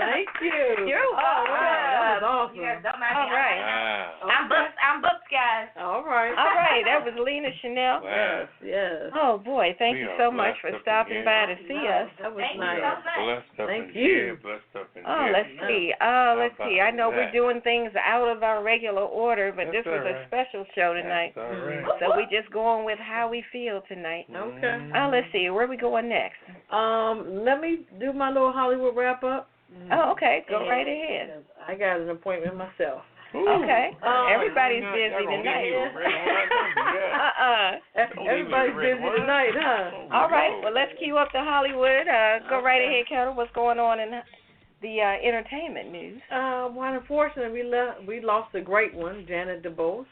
Thank you. You're welcome. That was awesome. You guys don't mind All me. right. I'm booked, guys. All All right. All right, that was Lena Chanel. Wow. Yes. Oh boy, thank you We are so much for blessed up in stopping here. by to see us. That was Thank you nice. so much. Blessed up Thank in you. here, blessed up in Oh, here. let's see. Let's see. I know we're doing things out of our regular order, but That's this was all a right. special show tonight. That's all right. So we just going with how we feel tonight. Okay. Let's see. Where we going next? Let me do my little Hollywood wrap up. Oh, okay. Go right ahead. I got an appointment myself. Okay. Everybody's busy Y'all gonna tonight. leave me with Red Wine? Don't do that. Don't leave me Everybody's with Red busy Wine. tonight, huh? All right. Well, let's cue up to Hollywood. Go right ahead, Ketel. What's going on in the entertainment news? Well, unfortunately, we lost a great one, Janet DeBose,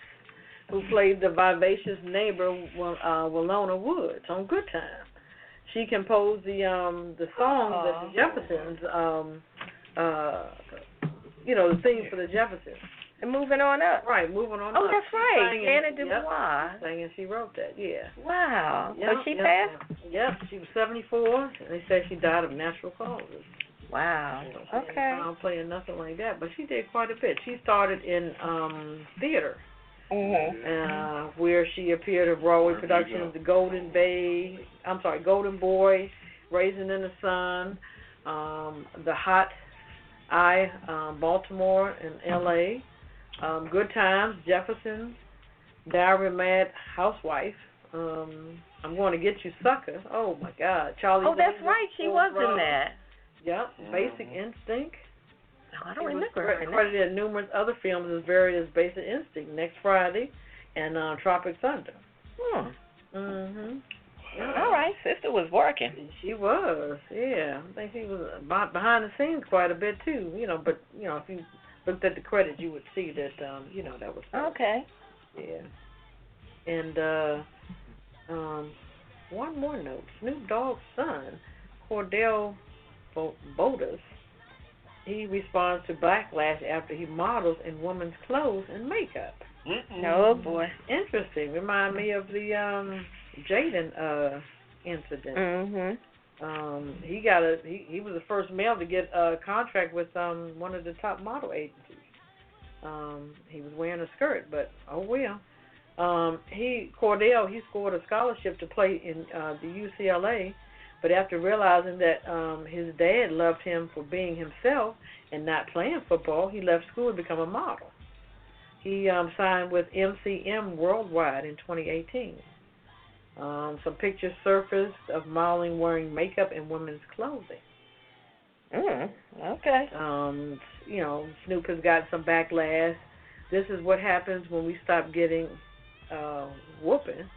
who played the vivacious neighbor Winona Woods on Good Time. She composed the songs that the Jeffersons, the theme for the Jeffersons. And moving on up. Right, moving on. Oh, up. that's right. Sang Janet and- DuBois. Yep, sang and she wrote that. Yeah. Wow. Yep, So she yep. passed? Yep, she was 74, and they said she died of natural causes. Wow. You know, she Okay. didn't play nothing like that, but she did quite a bit. She started in theater, where she appeared in Broadway productions, The Golden Boy, Raisin in the Sun, The Hot Eye, Baltimore and L.A., Good Times, Jeffersons, Diary of a Mad Housewife, I'm Going to Get You, Sucker. Oh, my God. Charlie. Oh, that's Williams, right. She was in that. Yep, Basic Instinct. Oh, I don't She was remember her. credited in numerous other films as various Basic Instinct, Next Friday, and Tropic Thunder. All right, sister was working. She was, yeah. I think she was behind the scenes quite a bit too, but if you looked at the credits, you would see that, that was her. Okay. Yeah. And one more note: Snoop Dogg's son, Cordell Bodas, he responds to backlash after he models in women's clothes and makeup. Oh boy. Interesting. Remind me of the Jaden incident. He was the first male to get a contract with one of the top model agencies. He was wearing a skirt, but oh well. Cordell scored a scholarship to play in the UCLA, but after realizing that his dad loved him for being himself and not playing football, he left school to become a model. He signed with MCM Worldwide in 2018. Some pictures surfaced of modeling wearing makeup and women's clothing. Okay. Snoop has got some backlash. This is what happens when we stop getting whooping,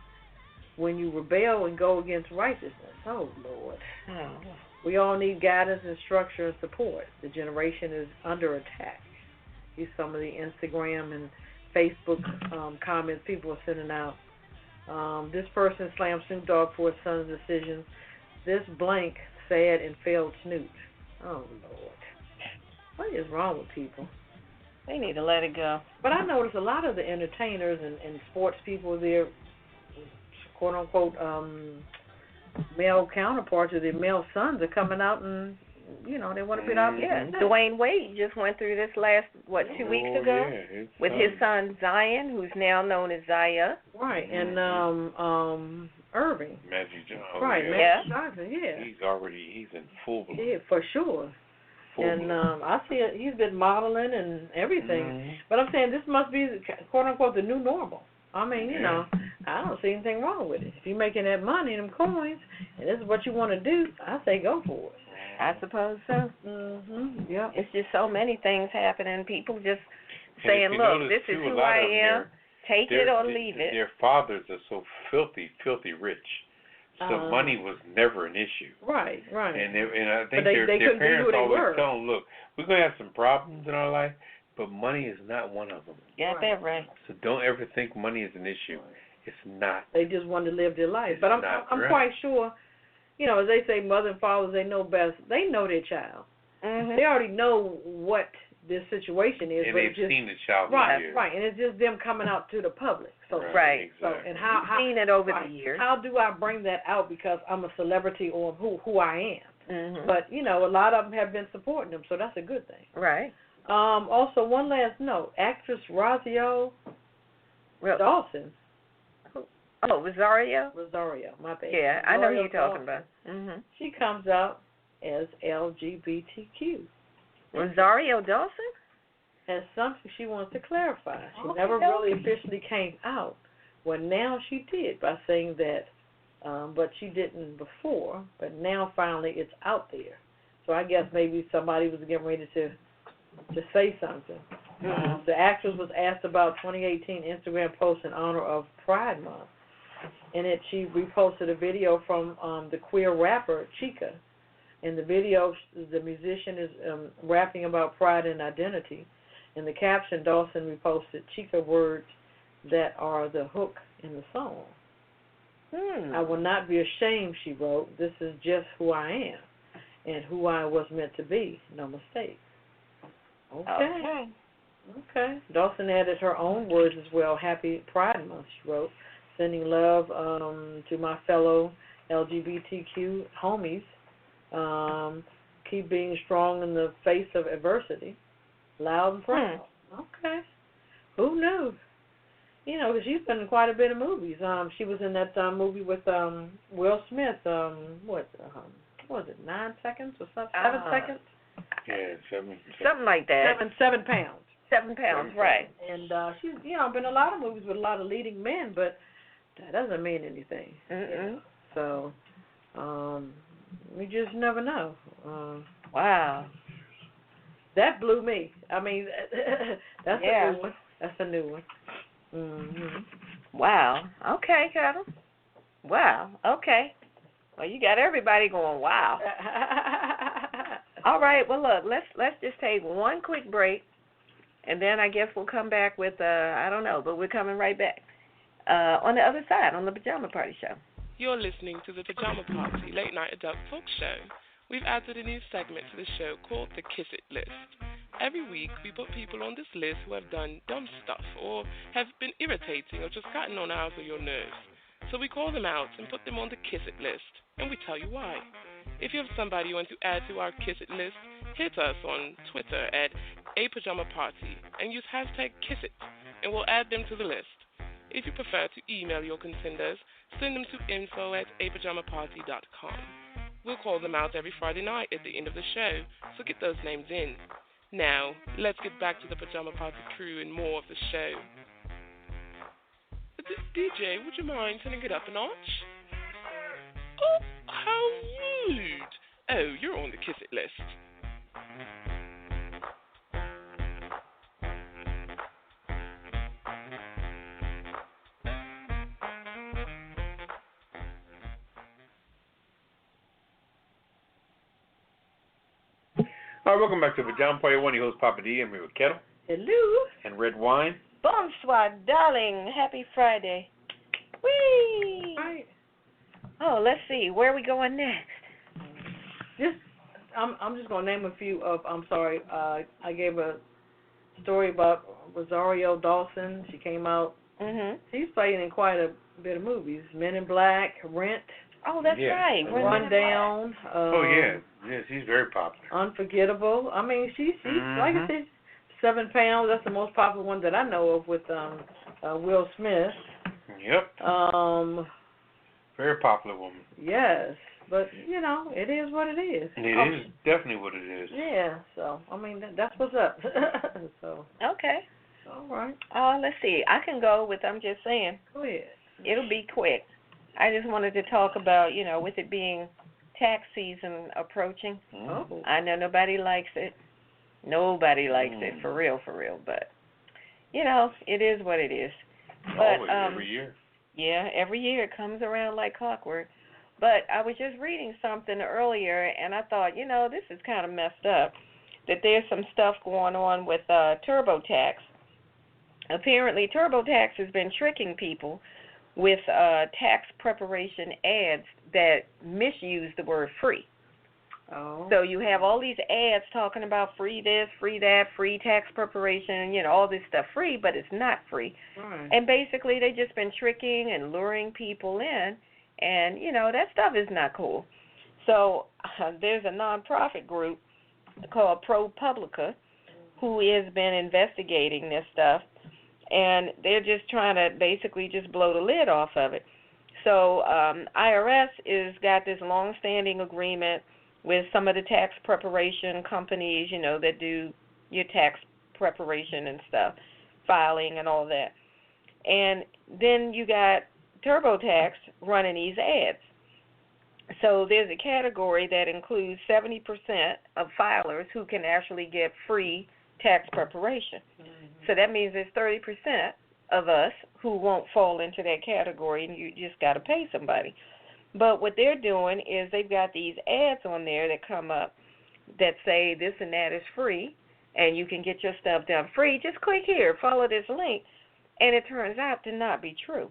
when you rebel and go against righteousness. Oh, Lord. Oh. We all need guidance and structure and support. The generation is under attack. These some of the Instagram and Facebook comments people are sending out. This person slammed Snoop Dogg for his son's decision. This blank, sad and failed Snoop. Oh, Lord. What is wrong with people? They need to let it go. But I notice a lot of the entertainers and sports people, their quote-unquote male counterparts or their male sons are coming out and, they want to be out. Yeah, Dwayne Wade just went through this last, 2 weeks ago? Yeah, with his son Zion, who's now known as Zaya. Right, and Irving. Magic Johnson. Right, Yeah. Magic Johnson, yeah. He's in full bloom. Yeah, for sure. And I see it, he's been modeling and everything. But I'm saying this must be, quote-unquote, the new normal. I mean, I don't see anything wrong with it. If you're making that money, them coins, and this is what you want to do, I say go for it. I suppose so. Yeah. It's just so many things happening. People just saying, you look, notice, this is too, a who lot I of them, am. Take it or leave it. Their fathers are so filthy rich. So money was never an issue. Right. And I think they their couldn't parents do who they always were. tell them, look, we're going to have some problems in our life, but money is not one of them. Got that right. So don't ever think money is an issue. It's not. They just wanted to live their life. It's But I'm not quite right. sure, as they say, mother and fathers, they know best. They know their child. They already know what this situation is. And but they've it's just, seen the child right, years. and it's just them coming out to the public. So Right. So Exactly. and how seen it over right, the years. How do I bring that out because I'm a celebrity or who I am? But a lot of them have been supporting them, so that's a good thing. Right. Also, one last note: actress Rosario Dawson. Oh, Rosario? Rosario, my bad. Yeah, I know who you're Dawson. talking about. She comes out as LGBTQ. Rosario Dawson? Has something she wants to clarify. She Okay, never really officially came out. Well, now she did by saying that, but she didn't before, but now finally it's out there. So I guess maybe somebody was getting ready to say something. The actress was asked about 2018 Instagram post in honor of Pride Month. In it, she reposted a video from the queer rapper Chica. In the video, the musician is rapping about pride and identity. In the caption, Dawson reposted Chica words that are the hook in the song. I will not be ashamed, she wrote. This is just who I am and who I was meant to be. No mistake. Okay. Dawson added her own words as well. Happy Pride Month, she wrote. Sending love to my fellow LGBTQ homies. Keep being strong in the face of adversity. Loud and proud. Okay. Who knew? You know, because she's been in quite a bit of movies. She was in that movie with Will Smith. What was it, 9 seconds or something? 7 seconds? Yeah, 7. Something like that. 7 pounds. 7 pounds, right. And she's, been in a lot of movies with a lot of leading men, but that doesn't mean anything. So, we just never know. Wow. That blew me. I mean, that's a new one. That's a new one. Wow. Okay, Ketel. Wow. Okay. Well, you got everybody going, wow. All right. Well, look, let's just take one quick break, and then I guess we'll come back with, I don't know, but we're coming right back on the other side on the Pajama Party Show. You're listening to the Pajama Party Late Night Adult Talk Show. We've added a new segment to the show called the Kiss It List. Every week, we put people on this list who have done dumb stuff or have been irritating or just gotten on our or your nerves. So we call them out and put them on the Kiss It List, and we tell you why. If you have somebody you want to add to our Kiss It List, hit us on Twitter at @PajamaParty and use hashtag #KissIt, and we'll add them to the list. If you prefer to email your contenders, send them to info@apajamaparty.com. We'll call them out every Friday night at the end of the show, so get those names in. Now, let's get back to the Pajama Party Crew and more of the show. DJ, would you mind turning it up a notch? Oh, how rude. Oh, you're on the Kiss It list. All right, welcome back to Pajama Party 1. Your host, Poppa DD. I'm here with Ketel. Hello. And Redwine. Bonsoir, darling. Happy Friday. Whee! Right. Oh, let's see. Where are we going next? I'm just gonna name a few of. I'm sorry. I gave a story about Rosario Dawson. She came out. She's played in quite a bit of movies. Men in Black, Rent. Oh, that's right. Rundown. Yeah, she's very popular. Unforgettable. I mean, she's like I said, 7 pounds. That's the most popular one that I know of with Will Smith. Yep. Very popular woman. Yes, but it is what it is. It is definitely what it is. Yeah. So I mean, that's what's up. So. Okay. All right. Let's see. I can go with. I'm just saying. Go ahead. It'll be quick. I just wanted to talk about, with it being tax season approaching. Oh. I know nobody likes it. Nobody likes it, for real, but, it is what it is. But, always, every year. Yeah, every year it comes around like clockwork. But I was just reading something earlier, and I thought, this is kind of messed up, that there's some stuff going on with TurboTax. Apparently, TurboTax has been tricking people with tax preparation ads that misuse the word free. Oh. So you have all these ads talking about free this, free that, free tax preparation, all this stuff free, but it's not free. Right. And basically they've just been tricking and luring people in, and, that stuff is not cool. So there's a nonprofit group called ProPublica who has been investigating this stuff. and they're just trying to basically just blow the lid off of it. So IRS is got this long-standing agreement with some of the tax preparation companies, that do your tax preparation and stuff, filing and all that. And then you got TurboTax running these ads. So there's a category that includes 70% of filers who can actually get free tax preparation. So that means there's 30% of us who won't fall into that category, and you just got to pay somebody. But what they're doing is they've got these ads on there that come up that say this and that is free, and you can get your stuff done free. Just click here, follow this link, and it turns out to not be true.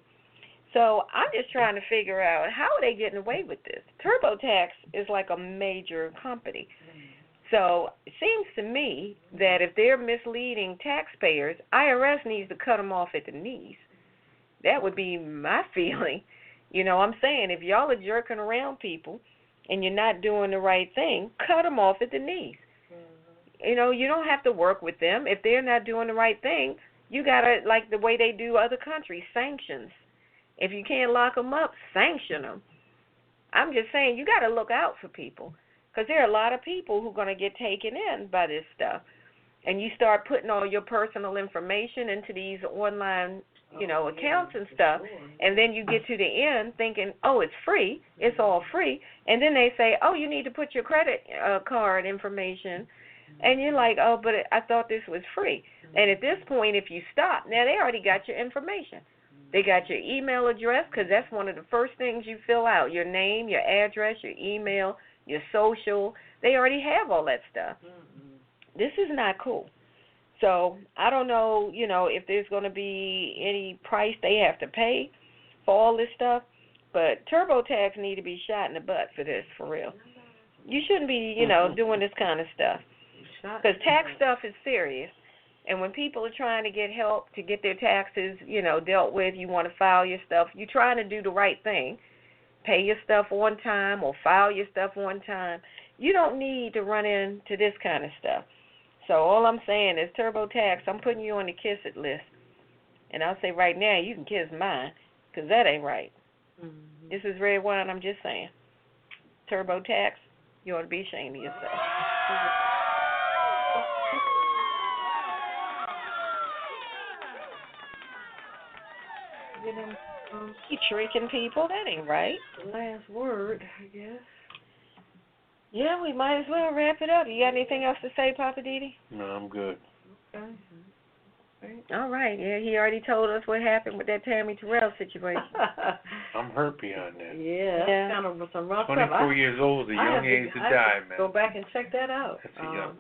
So I'm just trying to figure out, how are they getting away with this? TurboTax is like a major company. So it seems to me that if they're misleading taxpayers, IRS needs to cut them off at the knees. That would be my feeling. I'm saying, if y'all are jerking around people and you're not doing the right thing, cut them off at the knees. You don't have to work with them. If they're not doing the right thing, you got to, like the way they do other countries, sanctions. If you can't lock them up, sanction them. I'm just saying, you got to look out for people, because there are a lot of people who are going to get taken in by this stuff. And you start putting all your personal information into these online, accounts and stuff, and then you get to the end thinking, oh, it's free, it's all free, and then they say, oh, you need to put your credit card information, and you're like, oh, but I thought this was free. And at this point, if you stop, now they already got your information. They got your email address, because that's one of the first things you fill out, your name, your address, your email, your social. They already have all that stuff. This is not cool. So I don't know, if there's going to be any price they have to pay for all this stuff, but TurboTax need to be shot in the butt for this, for real. You shouldn't be, doing this kind of stuff, because tax stuff is serious. And when people are trying to get help to get their taxes, dealt with, you want to file your stuff, you're trying to do the right thing, pay your stuff on time or file your stuff on time. You don't need to run into this kind of stuff. So all I'm saying is, TurboTax, I'm putting you on the kiss it list. And I'll say right now, you can kiss mine, because that ain't right. This is Redwine, I'm just saying. TurboTax, you ought to be ashamed of yourself. Keep tricking people, that ain't right. Last word, I guess. Yeah, we might as well wrap it up. You got anything else to say, Poppa DD? No, I'm good. Okay. All right. Yeah, he already told us what happened with that Tammy Terrell situation. I'm hurt beyond that. Yeah. Kind of some rough stuff. 24 years old is a young age to die, man. Go back and check that out.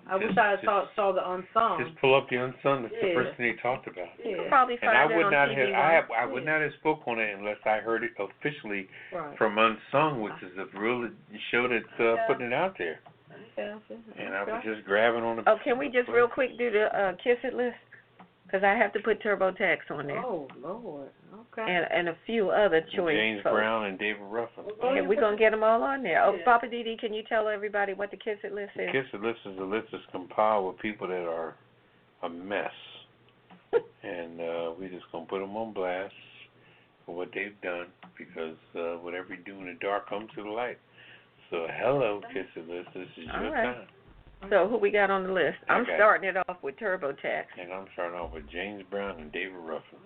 I wish I saw the Unsung. Just pull up the Unsung. That's the first thing they talked about. You could probably find and it on TV. I would not have spoke on it unless I heard it officially from Unsung, which is a real show that's putting it out there. And I was just grabbing on the... Oh, can we just real quick do the Kiss It list? Because I have to put TurboTax on there. Oh, Lord. Okay. And a few other choice James folks. Brown and David Ruffin. And we're going to get them all on there. Oh, Poppa DD, can you tell everybody what the Kiss It list is? The Kiss It list is a list that's compiled with people that are a mess. And we're just going to put them on blast for what they've done, because whatever you do in the dark comes to the light. So, hello, Kiss It list. This is your time. So who we got on the list? I'm starting it off with TurboTax. And I'm starting off with James Brown and David Ruffin.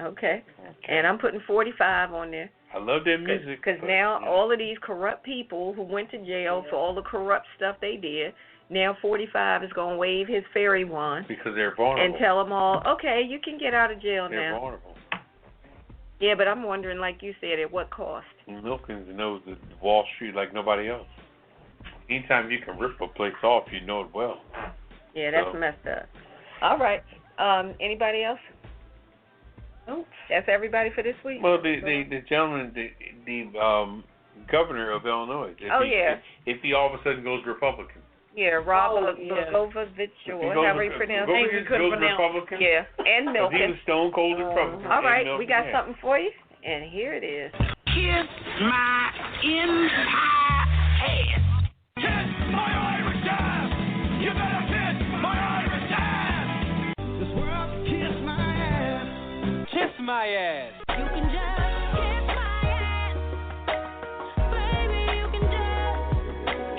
Okay. And I'm putting 45 on there. I love their music. Because now all of these corrupt people who went to jail for all the corrupt stuff they did, now 45 is going to wave his fairy wand. Because they're vulnerable. And tell them all, okay, you can get out of jail now. They're vulnerable. Yeah, but I'm wondering, like you said, at what cost? Milkins knows the Wall Street like nobody else. Anytime you can rip a place off, you know it well. Yeah, that's messed up. All right. Anybody else? Nope. That's everybody for this week? Well, the gentleman, the governor of Illinois. If he all of a sudden goes Republican. Yeah, Rob Blagojevich, or however you pronounce it. He goes Republican. Yeah, and Milken. He was stone cold Republican. All right, we got something for you, and here it is. Kiss my entire ass. Kiss my Irish ass! You better kiss my Irish ass! This world kiss my my ass. You can just kiss my ass. Baby, you can just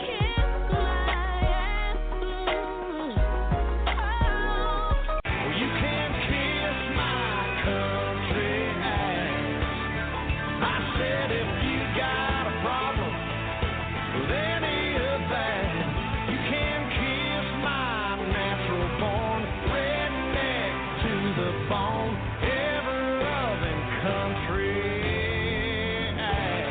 kiss my ass. Well, you can kiss my country ass. I said if you got a problem with any of that, you can kiss my natural born redneck to the bone, ever-loving country ass.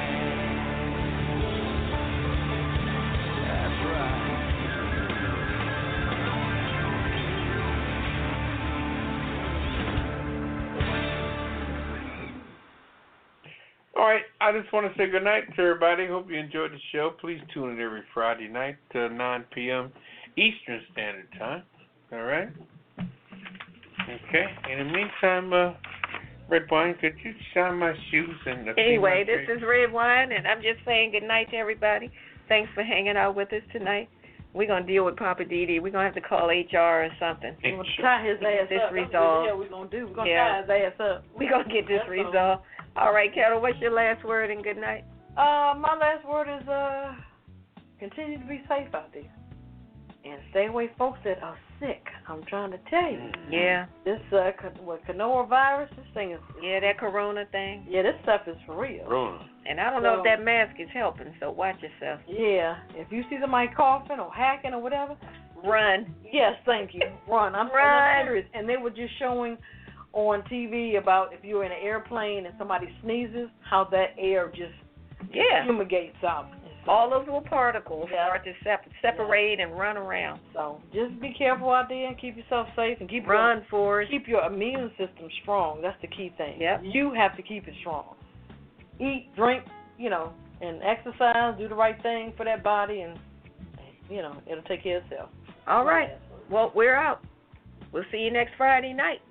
That's right. All right, I just want to say good night to everybody. Hope you enjoyed the show. Please tune in every Friday night to 9 p.m. Eastern Standard Time. All right? Okay. In the meantime, Redwine, could you shine my shoes and Anyway, this is Redwine, and I'm just saying good night to everybody. Thanks for hanging out with us tonight. We're going to deal with Poppa DD. We're going to have to call HR or something. We're going to tie his ass this up. resolved. That's what we're going to do. We're going to tie his ass up. We're going to get this resolved. All right, Ketel, what's your last word and good night? My last word is continue to be safe out there. And stay away folks that are sick. I'm trying to tell you. Yeah. This coronavirus, this thing is... Yeah, that corona thing. Yeah, this stuff is for real. Corona. And I don't know if that mask is helping, so watch yourself. Yeah. If you see somebody coughing or hacking or whatever... Run. Yes, thank you. Run. I'm serious. And they were just showing on TV about if you're in an airplane and somebody sneezes, how that air just fumigates out. All those little particles start to separate and run around. So just be careful out there and keep yourself safe and keep your immune system strong. That's the key thing. Yep. You have to keep it strong. Eat, drink, and exercise. Do the right thing for that body, and it'll take care of itself. All right. Well, we're out. We'll see you next Friday night.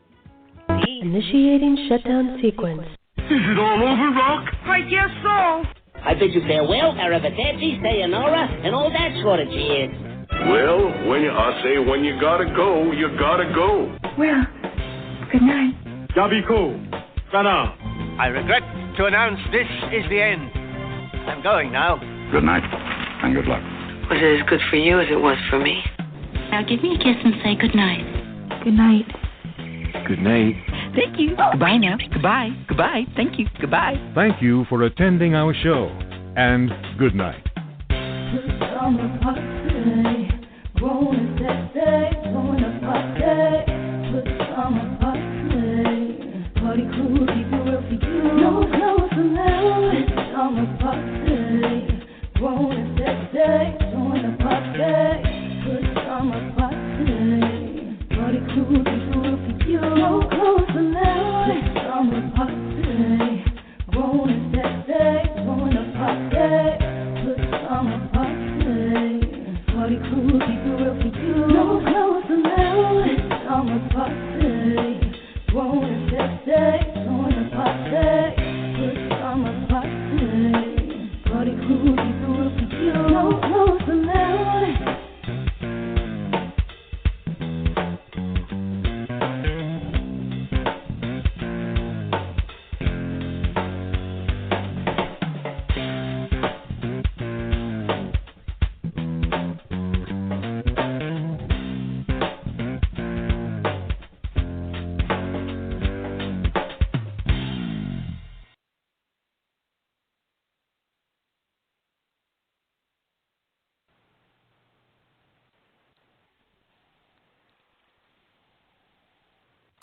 Peace. Initiating shutdown sequence. Is it all over, Rock? I guess so. I bid you farewell, arrivederci, sayonara, and all that sort of cheers. Well, when you gotta go, you gotta go. Well, good night. Yabiko. Sana. I regret to announce this is the end. I'm going now. Good night, and good luck. Was it as good for you as it was for me? Now give me a kiss and say good night. Good night. Good night. Thank you. Goodbye now. Goodbye. Goodbye. Thank you. Goodbye. Thank you for attending our show, and good night. Pajama Party, growing Pajama Party Crew, keep it real for you. No clothes allowed. Pajama Party, growing